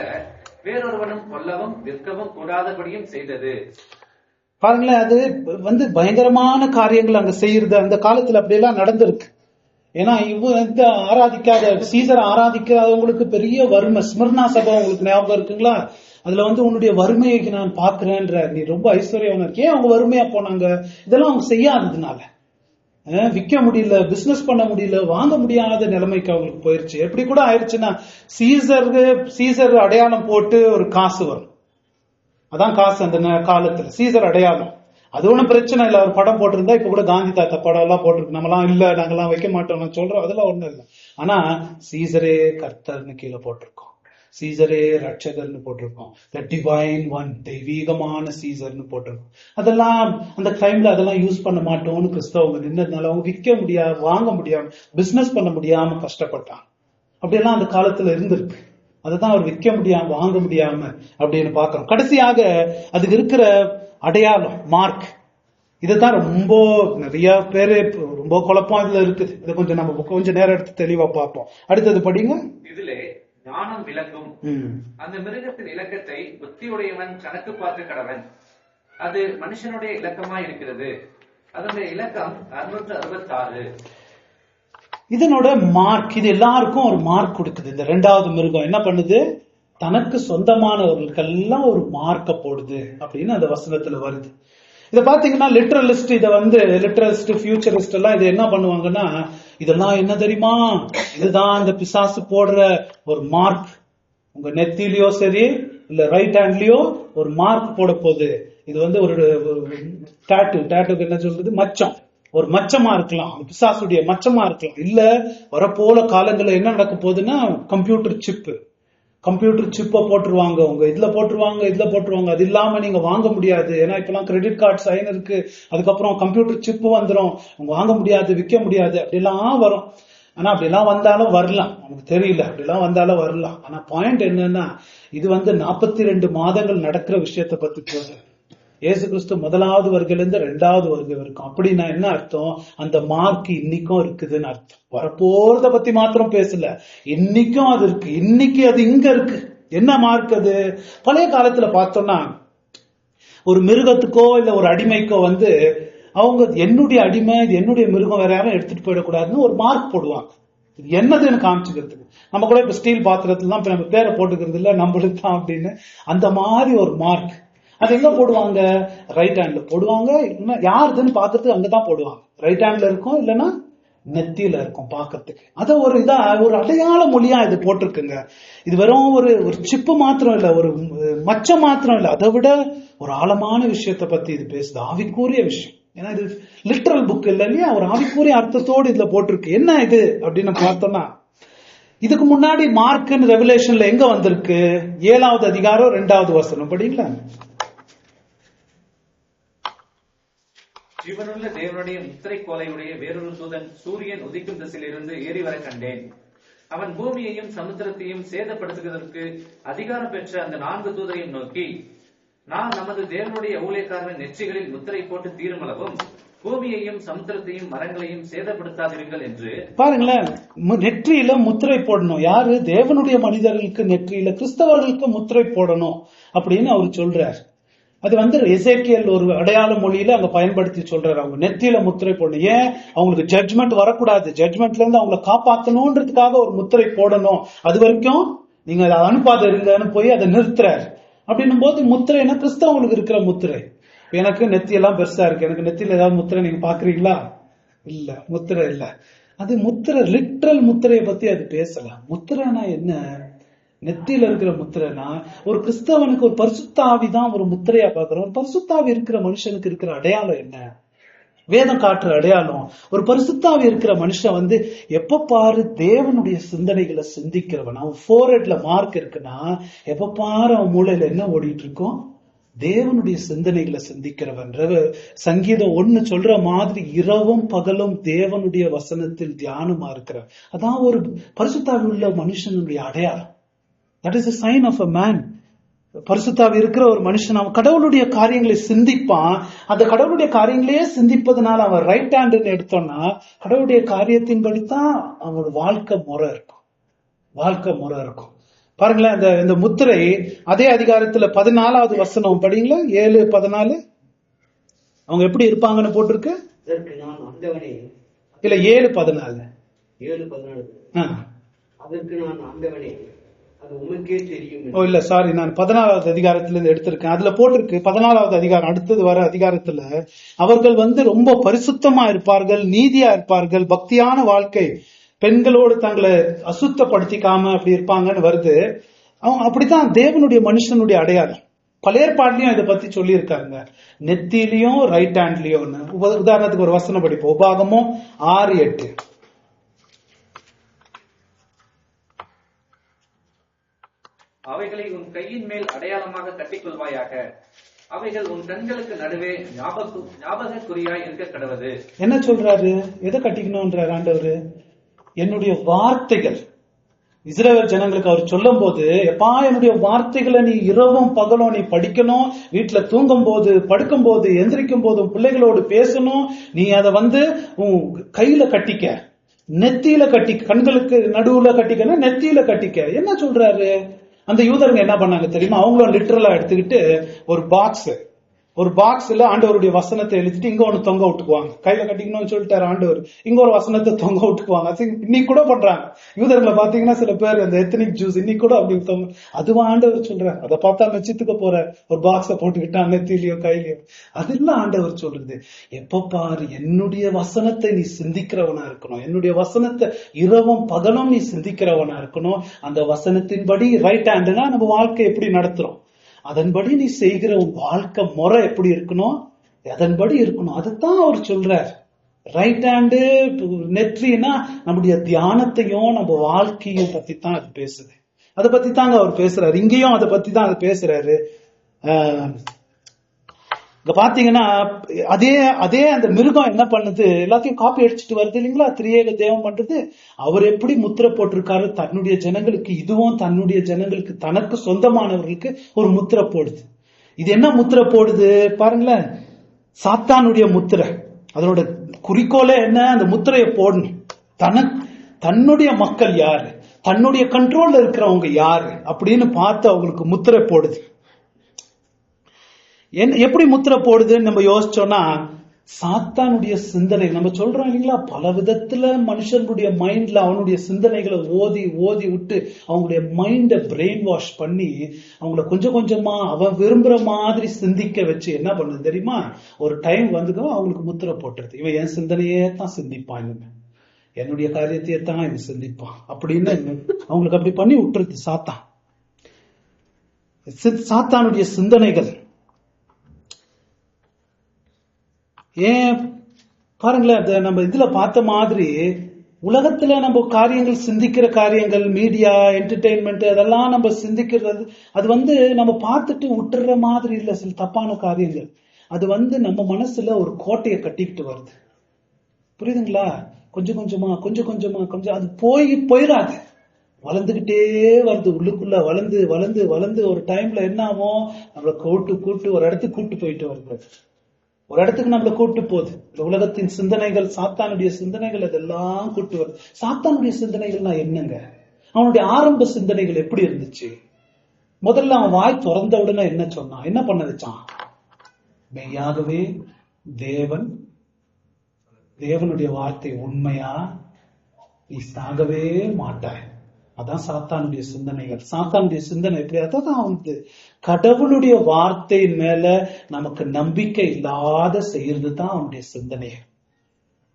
வேறொருவனும் கொல்லவும் விற்கவும் கூடாதபடியும் செய்தது. பாருங்களேன், அது பயங்கரமான காரியங்கள் அங்க செய்யறது. அந்த காலத்துல அப்படியெல்லாம் நடந்திருக்கு. ஏன்னா இவங்க ஆராதிக்காத சீசரை ஆராதிக்காதவங்களுக்கு பெரிய வறுமை. ஸ்மிர்னா சபை உங்களுக்கு ஞாபகம் இருக்குங்களா? அதுல உன்னுடைய வறுமையை நான் பாக்குறேன்ற, நீ ரொம்ப ஐஸ்வர்யவனா இருக்கே. அவங்க வறுமையா போனாங்க. இதெல்லாம் அவங்க செய்யாததுனால விற்க முடியல, பிசினஸ் பண்ண முடியல, வாங்க முடியாத நிலைமைக்கு அவங்களுக்கு போயிருச்சு. எப்படி கூட ஆயிடுச்சுன்னா சீசர் அடையாளம் போட்டு ஒரு காசு வரும். அதான் காசு அந்த காலத்துல சீசர் அடையாளம். அது ஒண்ணும் பிரச்சனை இல்லை. அவர் படம் போட்டிருந்தா இப்ப கூட காந்தி தாத்தா படம் எல்லாம் போட்டிருக்கு. நம்மலாம் இல்ல, நாங்கெல்லாம் வைக்க மாட்டோம் சொல்றோம், அதெல்லாம் ஒண்ணும் இல்லை. ஆனா சீசரே கர்த்தர்னு கீழே போட்டிருக்கோம், சீசரே ரட்சகர்னு போட்டிருக்கோம், தி டிவைன் ஒன், தெய்வீகமான சீசர்னு போட்டிருக்கோம். அதெல்லாம் அந்த டைம்ல அதெல்லாம் யூஸ் பண்ண மாட்டோம்னு கிறிஸ்தவங்க நின்னதுனால அவங்க விற்க முடியாது, வாங்க முடியாம, பிசினஸ் பண்ண முடியாம கஷ்டப்பட்டாங்க. அப்படியெல்லாம் அந்த காலத்துல இருந்திருக்கு. அதுதான் அவர் விற்க முடியாம வாங்க முடியாம அப்படின்னு பாக்குறோம். கடைசியாக அதுக்கு இருக்கிற அடையாளம் மார்க், இதுதான் ரொம்ப நிறைய பேரு ரொம்ப குழப்பம் இதுல இருக்குது. இதை நம்ம கொஞ்சம் நேரம் எடுத்து தெளிவா பார்ப்போம். அடுத்தது படிங்க. இதுல ஞானம் விளங்கும். அந்த மிருகத்தின் இலக்கத்தை புத்தியுடையவன் கணக்கு பார்க்க கடவன். அது மனுஷனுடைய இலக்கமா இருக்கிறது. அதனுடைய இலக்கம் 666. இதனோட மார்க், இது எல்லாருக்கும் ஒரு மார்க் கொடுக்குது. இந்த இரண்டாவது மிருகம் என்ன பண்ணுது? தனக்கு சொந்தமானவர்களுக்கெல்லாம் ஒரு மார்க்க போடுது அப்படின்னு அந்த வசனத்துல வருது. இத பாத்தீங்கன்னா லிட்டரலிஸ்ட், லிட்டரலிஸ்ட் ஃபியூச்சரிஸ்ட் எல்லாம் இது என்ன பண்ணுவாங்கன்னா, இதெல்லாம் என்ன தெரியுமா, இதுதான் இந்த பிசாசு போடுற ஒரு மார்க். உங்க நெத்திலயோ சரி இல்ல ரைட் ஹேண்ட்லயோ ஒரு மார்க் போட போகுது. இது ஒரு டாட்டூக்கு என்ன சொல்றது, மச்சம். ஒரு மச்சமா இருக்கலாம், பிசாசுடைய மச்சமா இருக்கலாம். இல்ல வரப்போல காலங்கள்ல என்ன நடக்க போகுதுன்னா, கம்ப்யூட்டர் சிப்பை போட்டுருவாங்க, உங்க இதுல போட்டுருவாங்க. அது இல்லாம நீங்க வாங்க முடியாது. ஏன்னா இப்பெல்லாம் கிரெடிட் கார்டு சைன் இருக்கு, அதுக்கப்புறம் கம்ப்யூட்டர் சிப்பு வந்துடும், வாங்க முடியாது, விற்க முடியாது, அப்படிலாம் வரும். ஆனா அப்படிலாம் வந்தாலும் வரலாம், நமக்கு தெரியல, அப்படிலாம் வந்தாலும் வரலாம். ஆனா பாயிண்ட் என்னன்னா, இது 42 மாதங்கள் நடக்கிற விஷயத்த பத்தி போகுது. இயேசு கிறிஸ்து முதலாவது வருகையிலிருந்து 2வது வருகை வரைக்கும். அப்படின்னா என்ன அர்த்தம்? அந்த மார்க் இன்னைக்கும் இருக்குதுன்னு அர்த்தம். வரப்போறத பத்தி மாத்திரம் பேசல, இன்னைக்கும் அது இருக்கு. இன்னைக்கு அது இங்க இருக்கு. என்ன மார்க் அது? பழைய காலத்துல பார்த்தோம்னா ஒரு மிருகத்துக்கோ இல்ல ஒரு அடிமைக்கோ அவங்க என்னுடைய அடிமை, இது என்னுடைய மிருகம், வேற யாரும் எடுத்துட்டு போயிடக்கூடாதுன்னு ஒரு மார்க் போடுவாங்க. இது என்னதுன்னு காமிச்சுக்கிறதுக்கு. நம்ம கூட இப்ப ஸ்டீல் பாத்திரத்துல தான் நம்ம பேரை போட்டுக்கிறது இல்ல, நம்மளுக்கு தான் அப்படின்னு. அந்த மாதிரி ஒரு மார்க் அது எங்க போடுவாங்க? ரைட் ஹேண்ட்ல போடுவாங்க. இல்லைன்னா யாருதுன்னு பாக்குறதுக்கு அங்கதான் போடுவாங்க. ரைட் ஹேண்ட்ல இருக்கும், இல்லைன்னா நெத்தியில இருக்கும் பாக்கிறதுக்கு. அத ஒரு இதா ஒரு அடையாள மொழியா இது போட்டிருக்குங்க. இது வெறும் ஒரு சிப்பு மாத்திரம் இல்ல, ஒரு மச்சம் மாத்திரம் இல்ல, அதை விட ஒரு ஆழமான விஷயத்தை பத்தி இது பேசுது. ஆவிக்குரிய விஷயம். ஏன்னா இது லிட்டரல் புக் இல்ல இல்லையா, ஒரு ஆவிக்குரிய அர்த்தத்தோடு இதுல போட்டிருக்கு. என்ன இது அப்படின்னு பார்த்தோம்னா, இதுக்கு முன்னாடி மார்க் ரெவலேஷன்ல எங்க வந்திருக்கு? 7வது அதிகாரம் 2வது வசனம் படிங்களா? ஜீவனுள்ள தேவனுடைய முத்திரை கோலையுடைய வேறொரு தூதன் சூரியன் உதிக்கும் திசையிலிருந்து ஏறி வர கண்டேன். அவன் பூமியையும் சமுத்திரத்தையும் சேதப்படுத்துவதற்கு அதிகாரம் பெற்ற அந்த 4 தூதரையும் நோக்கி, நான் நமது தேவனுடைய ஊழியக்காரன் நெற்றிகளில் முத்திரை போட்டு தீருமளவும் பூமியையும் சமுத்திரத்தையும் மரங்களையும் சேதப்படுத்தாதீர்கள் என்று. பாருங்களேன், நெற்றியில முத்திரை போடணும். யாரு? தேவனுடைய மனிதர்களுக்கு நெற்றியில, கிறிஸ்தவர்களுக்கு முத்திரை போடணும் அப்படின்னு அவர் சொல்றார். அது எசேக்கியேல் ஒரு அடையாள மொழியில அங்க பயன்படுத்தி சொல்றாரு. அவங்க நெத்தியில முத்திரை போடணும். ஏன்? அவங்களுக்கு ஜட்ஜ்மெண்ட் வரக்கூடாது, ஜட்ஜ்மெண்ட்ல இருந்து அவங்களை காப்பாற்றணும்ன்றதுக்காக ஒரு முத்திரை போடணும். அது வரைக்கும் நீங்க அதை அனுப்பாத இருங்கன்னு போய் அதை நிறுத்துறாரு. அப்படின்னும் போது முத்திரைன்னா கிறிஸ்தவங்களுக்கு இருக்கிற முத்திரை. எனக்கு நெத்தியெல்லாம் பெருசா இருக்கு, எனக்கு நெத்தியில ஏதாவது முத்திரை நீங்க பாக்குறீங்களா? இல்ல, முத்திரை இல்ல. அது முத்திரை, லிட்ரல் முத்திரையை பத்தி அது பேசலாம். முத்திரைனா என்ன? நெத்தியில இருக்கிற முத்திரைனா, ஒரு கிறிஸ்தவனுக்கு ஒரு பரிசுத்தாவி தான் ஒரு முத்திரையா பாக்குறோம். ஒரு பரிசுத்தாவி இருக்கிற மனுஷனுக்கு இருக்கிற அடையாளம் என்ன? வேதம் காட்டுற அடையாளம். ஒரு பரிசுத்தாவி இருக்கிற மனுஷன் எப்ப பாரு தேவனுடைய சிந்தனைகளை சிந்திக்கிறவன். அவன் ஃபோர்ஹெட்ல மார்க் இருக்குன்னா எப்ப பாரு அவன் மூளையில என்ன ஓடிட்டு இருக்கும்? தேவனுடைய சிந்தனைகளை சிந்திக்கிறவன். சங்கீதம் 1 சொல்ற மாதிரி இரவும் பகலும் தேவனுடைய வசனத்தில் தியானமா இருக்கிற, அதான் ஒரு பரிசுத்தாவி உள்ள மனுஷனுடைய அடையாளம். That is a sign of a man. பரிசுத்தாவி இருக்கிற ஒரு மனுஷன் அவன் கடவுளுடைய காரியங்களை சிந்திப்பான். அந்த கடவுளுடைய காரியங்களையே சிந்திப்பதனால அவன் ரைட் ஹேண்டுன்னு எடுத்தோம்னா கடவுளுடைய காரியத்தின்படித்தான் அவனோட வாழ்க்கை முறை இருக்கும். வாழ்க்கை முறை இருக்கும். பாருங்களேன், இந்த முத்திரை அதே அதிகாரத்துல 14வது வசனம் படிங்களா? 7:14 அவங்க எப்படி இருப்பாங்கன்னு போட்டிருக்கு. இல்ல 7:14. 7:14 அதற்கு நான் ஆண்டவனே, அது உமக்கே தெரியும். ஓ இல்ல, சாரி, நான் 14வது அதிகாரத்துல இருந்து எடுத்திருக்கேன். அதுல போட்டிருக்கு 14வது அதிகாரம் அடுத்தது வர அதிகாரத்துல அவர்கள் ரொம்ப பரிசுத்தமா இருப்பார்கள், நீதியா இருப்பார்கள், பக்தியான வாழ்க்கை, பெண்களோடு தங்களை அசுத்தப்படுத்திக்காம அப்படி இருப்பாங்கன்னு வருது. அவங்க அப்படித்தான் தேவனுடைய மனுஷனுடைய அடையாளம். பழைய ஏற்பாட்லயும் இதை பத்தி சொல்லி இருக்காங்க. நெத்திலையும் ரைட் ஹேண்ட்லயும். உதாரணத்துக்கு ஒரு வசனம் படிப்போம். உபாகமம் 6:8. அவைகளை உன் கையின் மேல் அடையாளமாக கட்டிக்கொள்வாயாக, அவைகள் உன் கண்களுக்கு நடுவே ஞாபகக்குறியாய் இருக்க கடவது. என்ன சொல்றாரு? எதை கட்டிக்கணும்ன்றார் ஆண்டவர்? என்னுடைய வார்த்தைகள். இஸ்ரவேல் ஜனங்களுக்கு அவர் சொல்லும் போது, எப்பா என்னுடைய வார்த்தைகளை நீ இரவும் பகலும் நீ படிக்கணும், வீட்டுல தூங்கும் போது, படுக்கும் போது, எந்திரிக்கும் போதும் பிள்ளைகளோடு பேசணும். நீ அதை உன் கையில கட்டிக்க, நெத்தியில கட்டிக்க, கண்களுக்கு நடுவுல கட்டிக்கணும், நெத்தியில கட்டிக்க. என்ன சொல்றாரு? அந்த யூதருங்க என்ன பண்ணாங்க தெரியுமா? அவங்களும் லிட்டரலா எடுத்துக்கிட்டு ஒரு பாக்ஸ்ல ஆண்டவருடைய வசனத்தை எழுதிட்டு இங்க ஒண்ணு தொங்க விட்டுக்குவாங்க. கையில கட்டிக்கணும்னு சொல்லிட்டாரு ஆண்டவர், இங்க ஒரு வசனத்தை தொங்க விட்டுக்குவாங்க. இன்னைக்கு கூட பண்றாங்க யூதர்களை பாத்தீங்கன்னா. சில பேர் அந்த எத்தனிக் ஜூஸ் இன்னைக்கு கூட அப்படி தொங்க, அதுவா ஆண்டவர் சொல்றாரு. அதை பார்த்தா நச்சித்துக்க போற ஒரு பாக்ஸ போட்டுக்கிட்டான் நெத்திலையோ கையிலயோ. அதெல்லாம் ஆண்டவர் சொல்றது. எப்ப பாரு என்னுடைய வசனத்தை நீ சிந்திக்கிறவனா இருக்கணும், என்னுடைய வசனத்தை இரவும் பகலும் நீ சிந்திக்கிறவனா இருக்கணும். அந்த வசனத்தின்படி ரைட் ஹேண்டுனா நம்ம வாழ்க்கை எப்படி நடத்துறோம், அதன்படி நீ செய்கிற உன் வாழ்க்கை முறை எப்படி இருக்கணும், அதன்படி இருக்கணும். அதைத்தான் அவர் சொல்றார். ரைட் ஹேண்டு நெற்றினா நம்முடைய தியானத்தையும் நம்ம வாழ்க்கையும் பத்தி தான் அது பேசுது. அதை பத்தி தாங்க அவர் பேசுறாரு. இங்கேயும் அதை பத்தி தான் அது பேசுறாரு. இங்க பாத்தீங்கன்னா அதே அந்த மிருகம் என்ன பண்ணுது, எல்லாத்தையும் காப்பி அடிச்சுட்டு வருது இல்லைங்களா? திரியேக தேவம் பண்றது. அவர் எப்படி முத்திரை போட்டிருக்காரு தன்னுடைய ஜனங்களுக்கு, இதுவும் தன்னுடைய ஜனங்களுக்கு, தனக்கு சொந்தமானவர்களுக்கு ஒரு முத்திரை போடுது. இது என்ன முத்திரை போடுது பாருங்களேன்? சாத்தானுடைய முத்திரை. அதனோட குறிக்கோளே என்ன? அந்த முத்திரையை போடணும். தன்னுடைய மக்கள் யாரு, தன்னுடைய கண்ட்ரோல்ல இருக்கிறவங்க யாரு அப்படின்னு பார்த்து அவங்களுக்கு முத்திரை போடுது. எப்படி முத்திரை போடுதுன்னு நம்ம யோசிச்சோம்னா, சாத்தானுடைய சிந்தனை நம்ம சொல்றோம் இல்லைங்களா, பல விதத்துல மனுஷனுடைய மைண்ட்ல அவனுடைய சிந்தனைகளை ஓதி ஓதி விட்டு அவங்களுடைய மைண்ட பிரெயின் வாஷ் பண்ணி அவங்கள கொஞ்சம் கொஞ்சமா அவன் விரும்புற மாதிரி சிந்திக்க வச்சு என்ன பண்ணுது தெரியுமா, ஒரு டைம் வந்துக்கும் அவங்களுக்கு முத்திரை போட்டுருது. இவன் என் சிந்தனையே தான் சிந்திப்பான், இவன் என்னுடைய காரியத்தையே தான் இவன் சிந்திப்பான் அப்படின்னு அவங்களுக்கு அப்படி பண்ணி விட்டுருது சாத்தான். சாத்தானுடைய சிந்தனைகள் ஏன் பாருங்களேன், நம்ம இதுல பார்த்த மாதிரி உலகத்துல நம்ம காரியங்கள் சிந்திக்கிற காரியங்கள், மீடியா என்டர்டெயின்மெண்ட் அதெல்லாம் நம்ம சிந்திக்கிறது, அது நம்ம பார்த்துட்டு விட்டுற மாதிரி இல்ல. சில தப்பான காரியங்கள் அது நம்ம மனசுல ஒரு கோட்டையை கட்டிக்கிட்டு வருது. புரியுதுங்களா? கொஞ்சம் கொஞ்சமா கொஞ்சம் கொஞ்சமா கொஞ்சம் அது போயிடாது, வளர்ந்துகிட்டே வருது. உள்ளுக்குள்ள வளர்ந்து வளர்ந்து வளர்ந்து ஒரு டைம்ல என்ன ஆகும், நம்மளை கூட்டு ஒரு இடத்துக்கு கூட்டு போயிட்டு வருது. ஒரு இடத்துக்கு நம்மளை கூட்டு போகுது. இந்த உலகத்தின் சிந்தனைகள், சாத்தானுடைய சிந்தனைகள் அதெல்லாம் கூட்டு வருது. சாத்தானுடைய சிந்தனைகள்னா என்னங்க? அவனுடைய ஆரம்ப சிந்தனைகள் எப்படி இருந்துச்சு? முதல்ல அவன் வாய் திறந்த உடனே என்ன சொன்னான், என்ன பண்ண வச்சான்? மெய்யாகவே தேவனுடைய வார்த்தை உண்மையா, நீ சாகவே மாட்டாய். அதான் சாத்தானுடைய சிந்தனைகள். சாத்தானுடைய சிந்தனை எப்படி? அதான் கடவுளுடைய வார்த்தையின் மேல நமக்கு நம்பிக்கை இல்லாத செய்யறது தான் அவனுடைய சிந்தனை.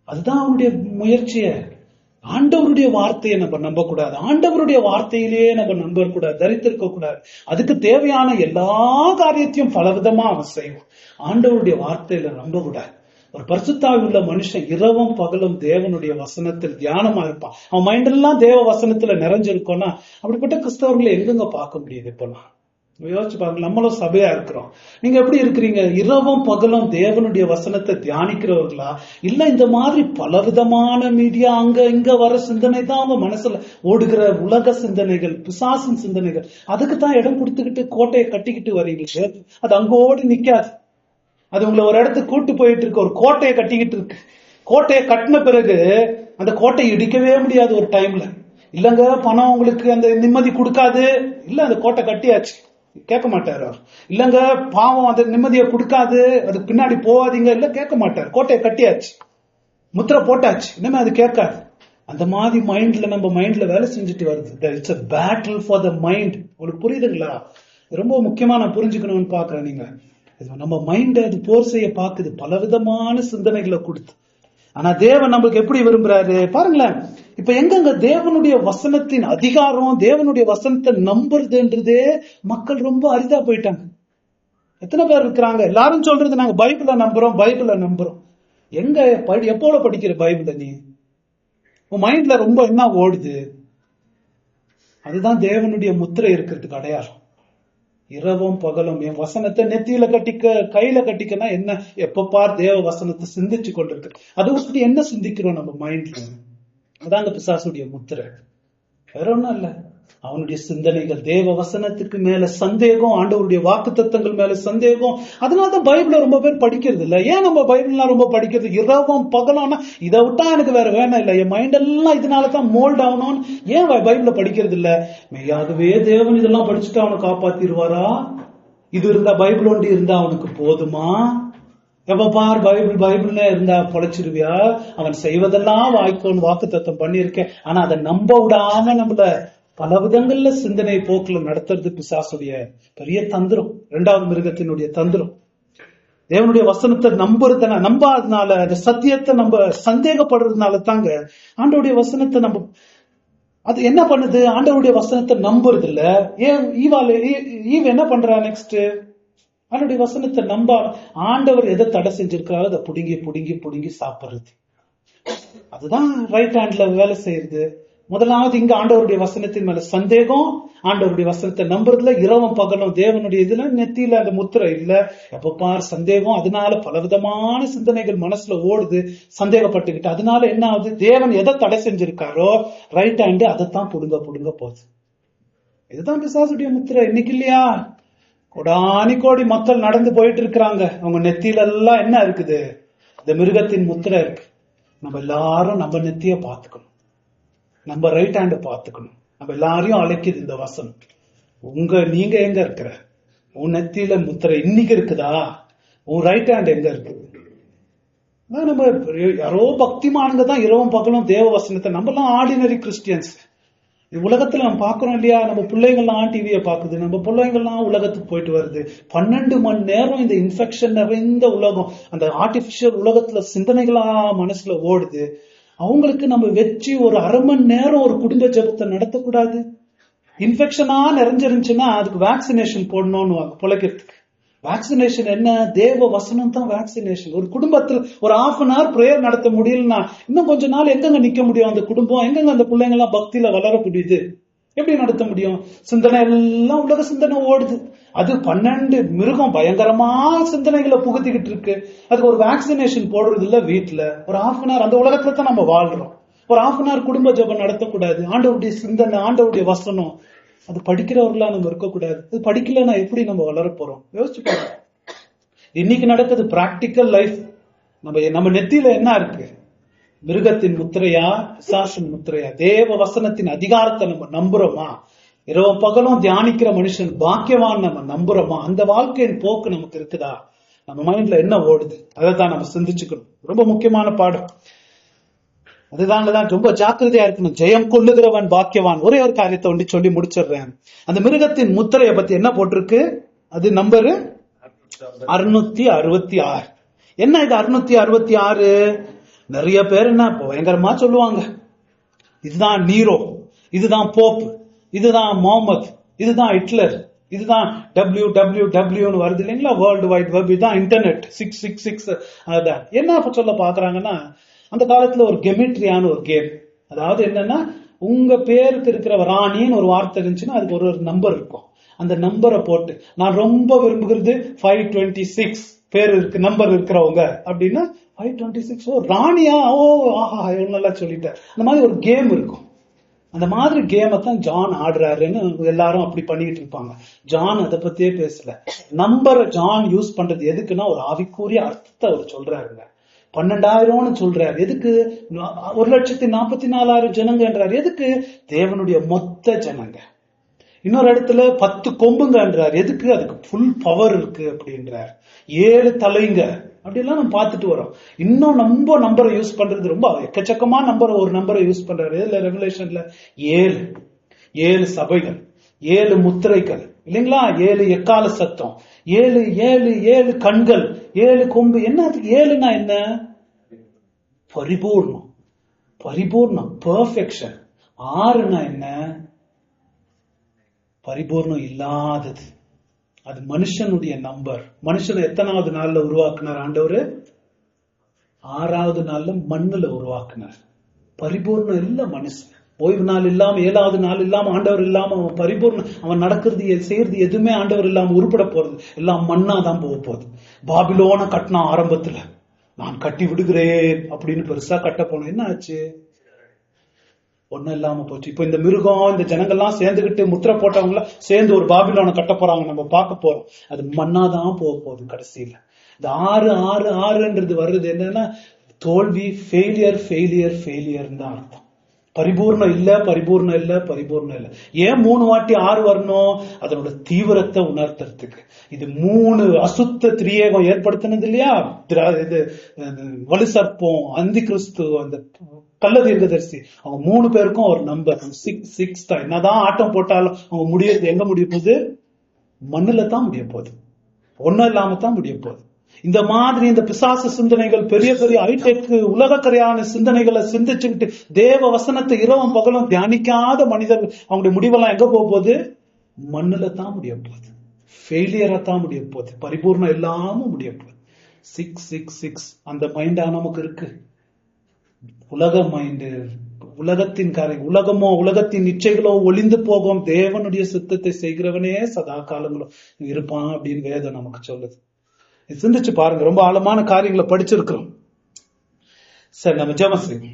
அதுதான் அவனுடைய முயற்சிய. ஆண்டவருடைய வார்த்தையை நம்ம நம்ப கூடாது, ஆண்டவருடைய வார்த்தையிலேயே நம்ம நம்ப கூடாது, தரித்திருக்க கூடாது. அதுக்கு தேவையான எல்லா காரியத்தையும் பலவிதமா அவன் செய்வான். ஆண்டவருடைய வார்த்தையில நம்ப கூடாது. ஒரு பரிசுத்தாவி உள்ள மனுஷன் இரவும் பகலும் தேவனுடைய வசனத்தில் தியானமா இருப்பான். அவன் மைண்டெல்லாம் தேவ வசனத்துல நிறைஞ்சிருக்கோம்னா அப்படிப்பட்ட கிறிஸ்தவர்களை எங்கெங்க பார்க்க முடியுது? இப்பெல்லாம் யோசிச்சு பாருங்க. நம்மளும் சபையா இருக்கிறோம், நீங்க எப்படி இருக்கிறீங்க? இரவும் பகலும் தேவனுடைய வசனத்தை தியானிக்கிறவர்களா, இல்ல இந்த மாதிரி பலவிதமான மீடியா அங்க இங்க வர சிந்தனை தான் அவங்க மனசுல ஓடுகிற உலக சிந்தனைகள், பிசாசின் சிந்தனைகள், அதுக்கு தான் இடம் கொடுத்துக்கிட்டு கோட்டையை கட்டிக்கிட்டு வரீங்களே? அது அங்கோடு நிக்காது. அது உங்களை ஒரு இடத்துக்கு கூட்டு போயிட்டு இருக்கு, ஒரு கோட்டையை கட்டிக்கிட்டு இருக்கு. கோட்டையை கட்டின பிறகு அந்த கோட்டையை இடிக்கவே முடியாது ஒரு டைம்ல. இல்லங்க பணம் உங்களுக்கு அந்த நிம்மதி கொடுக்காது, இல்ல அந்த கோட்டை கட்டியாச்சு, கேட்க மாட்டாரு. இல்லங்க பாவம் அந்த நிம்மதியை கொடுக்காது, அதுக்கு பின்னாடி போவாதீங்க, இல்ல கேட்க மாட்டாரு. கோட்டையை கட்டியாச்சு, முத்திரை போட்டாச்சு, இனிமே அது கேட்காது. அந்த மாதிரி மைண்ட்ல நம்ம மைண்ட்ல வேலை செஞ்சுட்டு வருது. It's a battle for the mind. உங்களுக்கு புரியுதுங்களா? ரொம்ப முக்கியமா நான் புரிஞ்சுக்கணும்னு பாக்குறேன். நீங்க நம்ம மைண்ட் அது போர் செய்ய பாக்குது, பலவிதமான சிந்தனைகளை கொடுத்து. ஆனா தேவன் நம்மளுக்கு எப்படி விரும்புறாரு பாருங்களேன். இப்ப எங்கங்க தேவனுடைய வசனத்தின் அதிகாரம், தேவனுடைய வசனத்தை நம்புறதுன்றதே மக்கள் ரொம்ப அரிதா போயிட்டாங்க. எத்தனை பேர் இருக்கிறாங்க? எல்லாரும் சொல்றது நாங்க பைபிளை நம்புறோம். எங்க எப்போல படிக்கிற பைபிள நீ? உன் மைண்ட்ல ரொம்ப என்ன ஓடுது? அதுதான் தேவனுடைய முத்திரை இருக்கிறதுக்கு அடையாளம். இரவும் பகலும் என் வசனத்தை நெத்தியில கட்டிக்க, கையில கட்டிக்கனா என்ன? எப்ப பார் தேவ வசனத்தை சிந்திச்சு கொண்டிருக்கு. அது என்ன சிந்திக்கிறோம் நம்ம மைண்ட்ல? அதான் அந்த பிசாசுடைய முத்திரை, வேற ஒண்ணும் இல்ல. அவனுடைய சிந்தனைகள், தேவ வசனத்துக்கு மேல சந்தேகம், ஆண்டவருடைய வாக்கு தத்தங்கள் மேல சந்தேகம். அதனாலதான் பைபிள ரொம்ப பேர் படிக்கிறது இல்ல. ஏன் நம்ம பைபிள்லாம் ரொம்ப படிக்கிறது? இரவும் பகலானா இதை விட்டா எனக்கு வேற வேணாம் இல்ல, என் மைண்ட் எல்லாம் இதனாலதான் மோல்ட் ஆகணும்னு ஏன் பைபிள படிக்கிறது இல்ல? மெய்யாகவே தேவன் இதெல்லாம் படிச்சுட்டு அவனை காப்பாத்திடுவாரா? இது இருந்தா, பைபிள் ஒண்டி இருந்தா அவனுக்கு போதுமா? எப்ப பார் பைபிள்ல இருந்தா பொழைச்சிருவியா? அவன் செய்வதெல்லாம் வாய்க்கோன்னு வாக்கு தத்தம் பண்ணியிருக்கேன். ஆனா அதை நம்ப விடாம நம்மள பல விதங்கள்ல சிந்தனை போக்குல நடத்துறது பிசாசுடைய பெரிய தந்திரம், இரண்டாவது மிருகத்தினுடைய தந்திரம். தேவனுடைய வசனத்தை நம்பாதனால, அந்த சத்தியத்தை நம்ம சந்தேகப்படுறதுனால தாங்க ஆண்டவருடைய வசனத்தை நம்ம அது என்ன பண்ணுது? ஆண்டவருடைய வசனத்தை நம்புறது இல்ல. ஈவ் என்ன பண்றா நெக்ஸ்ட்? ஆண்டவருடைய வசனத்தை நம்ப ஆண்டவர் எதை தடை செஞ்சிருக்காரோ அதை புடுங்கி புடுங்கி புடுங்கி சாப்பிடுறது. அதுதான் ரைட் ஹேண்ட்ல வேலை செய்யறது. முதலாவது இங்க ஆண்டவருடைய வசனத்தின் மேல சந்தேகம், ஆண்டவருடைய வசனத்தை நம்புறதுல இரவும் பகலும் தேவனுடைய இதுல நெத்தியில அந்த முத்திரை இல்ல, எப்ப பார் சந்தேகம். அதனால பலவிதமான சிந்தனைகள் மனசுல ஓடுது, சந்தேகப்பட்டுக்கிட்டு. அதனால என்ன ஆகுது? தேவன் எதை தடை செஞ்சிருக்காரோ ரைட் ஹேண்டு அதைத்தான் புடுங்க புடுங்க போகுது. இதுதான் பிசாசுடைய முத்திரை. இன்னைக்கு இல்லையா கோடானி கோடி மக்கள் நடந்து போயிட்டு இருக்கிறாங்க, அவங்க நெத்தியில எல்லாம் என்ன இருக்குது? இந்த மிருகத்தின் முத்திரை இருக்கு. நம்ம எல்லாரும் நம்ம நெத்திய பாத்துக்கணும், நம்ம ரைட் ஹேண்ட பாத்துக்கணும். நம்ம எல்லாரையும் அழைக்குது இந்த வசனம். நீங்க எங்க இருக்கிற? உன் நெத்தியில முத்திரை இன்னைக்கு இருக்குதா? உன் ரைட் ஹேண்ட் எங்க இருக்குது? நம்ம யாரோ பக்திமானுங்க தான் இரவும் பகலும் தேவ வசனத்தை, நம்ம எல்லாம் ஆர்டினரி கிறிஸ்டியன்ஸ். உலகத்துல நம்ம பாக்குறோம் இல்லையா, நம்ம பிள்ளைங்கள்லாம் டிவியை பாக்குது, நம்ம பிள்ளைங்கள்லாம் உலகத்துக்கு போயிட்டு வருது. 12 மணி நேரம் இந்த இன்ஃபெக்ஷன் நிறைந்த உலகம், அந்த ஆர்டிபிஷியல் உலகத்துல சிந்தனைகளா மனசுல ஓடுது. அவங்களுக்கு நம்ம வச்சு ஒரு அரை மணி நேரம் ஒரு குடும்ப ஜெபத்தை நடத்தக்கூடாது? இன்ஃபெக்ஷனா நிறைஞ்சிருந்துச்சுன்னா அதுக்கு வேக்சினேஷன் போடணும்னு பொழைக்கிறதுக்கு. வேக்சினேஷன் என்ன? தேவ வசனம் தான் வேக்சினேஷன். ஒரு குடும்பத்தில் ஒரு ½ an hour பிரேயர் நடத்த முடியலன்னா இன்னும் கொஞ்ச நாள் எங்கெங்க நிக்க முடியும்? அந்த குடும்பம் எங்கெங்க அந்த பிள்ளைங்க எல்லாம் பக்தியில வளர முடியுது? எப்படி நடத்த முடியும்? சிந்தனை எல்லாம் உலக சிந்தனை ஓடுது. அது 12 மிருகம் பயங்கரமா சிந்தனைகளை புகுத்திக்கிட்டு இருக்கு. அதுக்கு ஒரு வேக்சினேஷன் போடுறது இல்ல. வீட்டுல ஒரு ½ an hour அந்த உலகத்துல தான் நம்ம வாழ்றோம். ஒரு ½ an hour குடும்ப ஜெபம் நடத்தக்கூடாது. ஆண்டவருடைய சிந்தனை, ஆண்டவருடைய வசனம், அது படிக்கிறவர்களா நம்ம இருக்கக்கூடாது. அது படிக்கலன்னா எப்படி நம்ம வளர போறோம்? யோசிச்சு பாருங்க. இன்னைக்கு நடக்குது பிராக்டிக்கல் லைஃப். நம்ம நெத்தியில என்ன இருக்கு? மிருகத்தின் முத்திரையா, பிசாசின் முத்திரையா? தேவ வசனத்தின் அதிகாரத்தை நம்ம நம்புறோமா? இரவு பகலும் தியானிக்கிற மனுஷன் பாக்கியவான் நம்ம நம்புறோமா? அந்த வாழ்க்கையின் போக்கு நமக்கு இருக்குதா? நம்ம மைண்ட்ல என்ன ஓடுது? அதை தான் நம்ம சிந்திச்சுக்கணும். ரொம்ப முக்கியமான பாடம் அதுதான். ரொம்ப ஜாக்கிரதையா இருக்கணும். ஜெயம் கொள்ளுகிறவன் பாக்கியவான். ஒரே ஒரு காரியத்தை ஒண்டி சொல்லி முடிச்சிடுறேன். அந்த மிருகத்தின் முத்திரையை பத்தி என்ன போட்டிருக்கு? அது நம்பரு 666. என்ன இது 666? நிறைய பேர் என்ன பயங்கரமா சொல்லுவாங்க, இதுதான் நீரோ, இதுதான் போப், இதுதான் முகமது, இதுதான் ஹிட்லர், இதுதான் WWW வருது இல்லைங்களா, வேர்ல்டு வைட் வெப், இதுதான் இன்டர்நெட் 666. அதான் என்ன சொல்ல பாக்குறாங்கன்னா, அந்த காலத்துல ஒரு கெமிட்ரியான ஒரு கேம். அதாவது என்னன்னா, உங்க பேருக்கு இருக்கிற ராணின்னு ஒரு வார்த்தை இருந்துச்சுன்னா அதுக்கு ஒரு நம்பர் இருக்கும். அந்த நம்பரை போட்டு, நான் ரொம்ப விரும்புகிறது 526 பேர் இருக்கு, நம்பர் இருக்கிறவங்க அப்படின்னா 526. ஓ ராணியா, ஓ ஆஹா நல்லா சொல்லிட்டேன். அந்த மாதிரி ஒரு கேம் இருக்கும். அந்த மாதிரி கேமை தான் ஜான் ஆடுறாருன்னு எல்லாரும் அப்படி பண்ணிட்டு இருப்பாங்க. ஜான் அதை பத்தியே பேசல. நம்பரை ஜான் யூஸ் பண்றது எதுக்குன்னா, ஒரு ஆவிக்குரிய அர்த்தத்தை அவர் சொல்றாருங்க. 12,000 சொல்றாரு. எதுக்கு? 1,44,000 ஜனங்கன்றாரு. எதுக்கு? தேவனுடைய மொத்த ஜனங்க. இன்னொரு இடத்துல 10 கொம்புங்கன்றார். எதுக்கு? அதுக்கு ஃபுல் பவர் இருக்கு அப்படின்றார். 7 தலைங்க அப்படிலாம் நம்ம பார்த்துட்டு வரோம். இன்னும் நம்ம நம்பரை யூஸ் பண்றது ரொம்ப எக்கச்சக்கமா ஒரு நம்பரை யூஸ் பண்றாரு. இதுல ரெவலேஷன்ல 7 சபைகள், 7 முத்திரைகள் இல்லைங்களா, 7 எக்கால சத்தம், 7 கண்கள், 7 கொம்பு. என்ன அதுக்கு 7னா என்ன? பரிபூர்ணம், பெர்ஃபெக்ஷன். 6னா என்ன? பரிபூர்ணம் இல்லாதது. அது மனுஷனுடைய நம்பர். மனுஷனை எத்தனாவது நாள்ல உருவாக்குனார் ஆண்டவர்? 6வது நாள்ல மண்ணுல உருவாக்குனார். பரிபூர்ணம் இல்ல மனுஷன். ஓய்வு நாள் இல்லாம, 7வது நாள் இல்லாம, ஆண்டவர் இல்லாம அவன் பரிபூர்ணம். அவன் நடக்கிறது செய்யறது எதுவுமே ஆண்டவர் இல்லாம உருப்பட போறது எல்லாம் மண்ணா தான் போக போகுது. பாபிலோன கட்டினா ஆரம்பத்துல, நான் கட்டி விடுகிறேன் அப்படின்னு பெருசா கட்ட போனோம். என்ன ஆச்சு? ஒன்னும் இல்லாம போச்சு. இப்ப இந்த மிருகம், இந்த ஜனங்கள்லாம் சேர்ந்துகிட்டு முத்திரை போட்டவங்க சேர்ந்து ஒரு பாபிலோனை கட்ட போறாங்க. நம்ம பார்க்க போறோம். அது மண்ணாதான் போக போகுது கடைசியில. இந்த 6 வர்றது என்னன்னா, தோல்வி, ஃபெயிலியர் தான் அர்த்தம். பரிபூர்ணம் இல்ல. ஏன் 3 வாட்டி 6 வரணும்? அதனோட தீவிரத்தை உணர்த்துறதுக்கு. இது 3 அசுத்த திரியேகம் ஏற்படுத்தினது இல்லையா? இது வலு சர்ப்பம், அந்தி கிறிஸ்து, அந்த கள்ள தீர்க்கதரிசி, அவங்க 3 பேருக்கும் ஒரு நம்பர் 6 தான். என்னதான் ஆட்டம் போட்டாலும் அவங்க முடியறது எங்க முடிய போகுது? மண்ணுல தான் முடிய போகுது. ஒன்னும் இல்லாம தான் முடிய போகுது. இந்த மாதிரி இந்த பிசாசு சிந்தனைகள், பெரிய ஹைடெக் உலகக்கரையான சிந்தனைகளை சிந்திச்சுக்கிட்டு தேவ வசனத்தை இரவும் பகலும் தியானிக்காத மனிதர்கள், அவங்களுடைய முடிவெல்லாம் எங்க போக போகுது? மண்ணுல தான் முடிய போகுது. ஃபெயிலியரா தான் முடிய போகுது. பரிபூர்ணம் இல்லாம முடிய போகுது. 666 அந்த மைண்டா நமக்கு இருக்கு. உலக மைண்டு, உலகத்தின் காரியம், உலகத்தின் இச்சைகளோ ஒளிந்து போகும். தேவனுடைய சித்தத்தை செய்கிறவனே சதா காலங்களும் இருப்பான் அப்படின்னு வேதம் நமக்கு சொல்லுது. சிந்திச்சு பாருங்க. ரொம்ப ஆழமான காரியங்களை படிச்சிருக்கிறோம். சரி, நம்ம ஜெபம் செய்வோம்.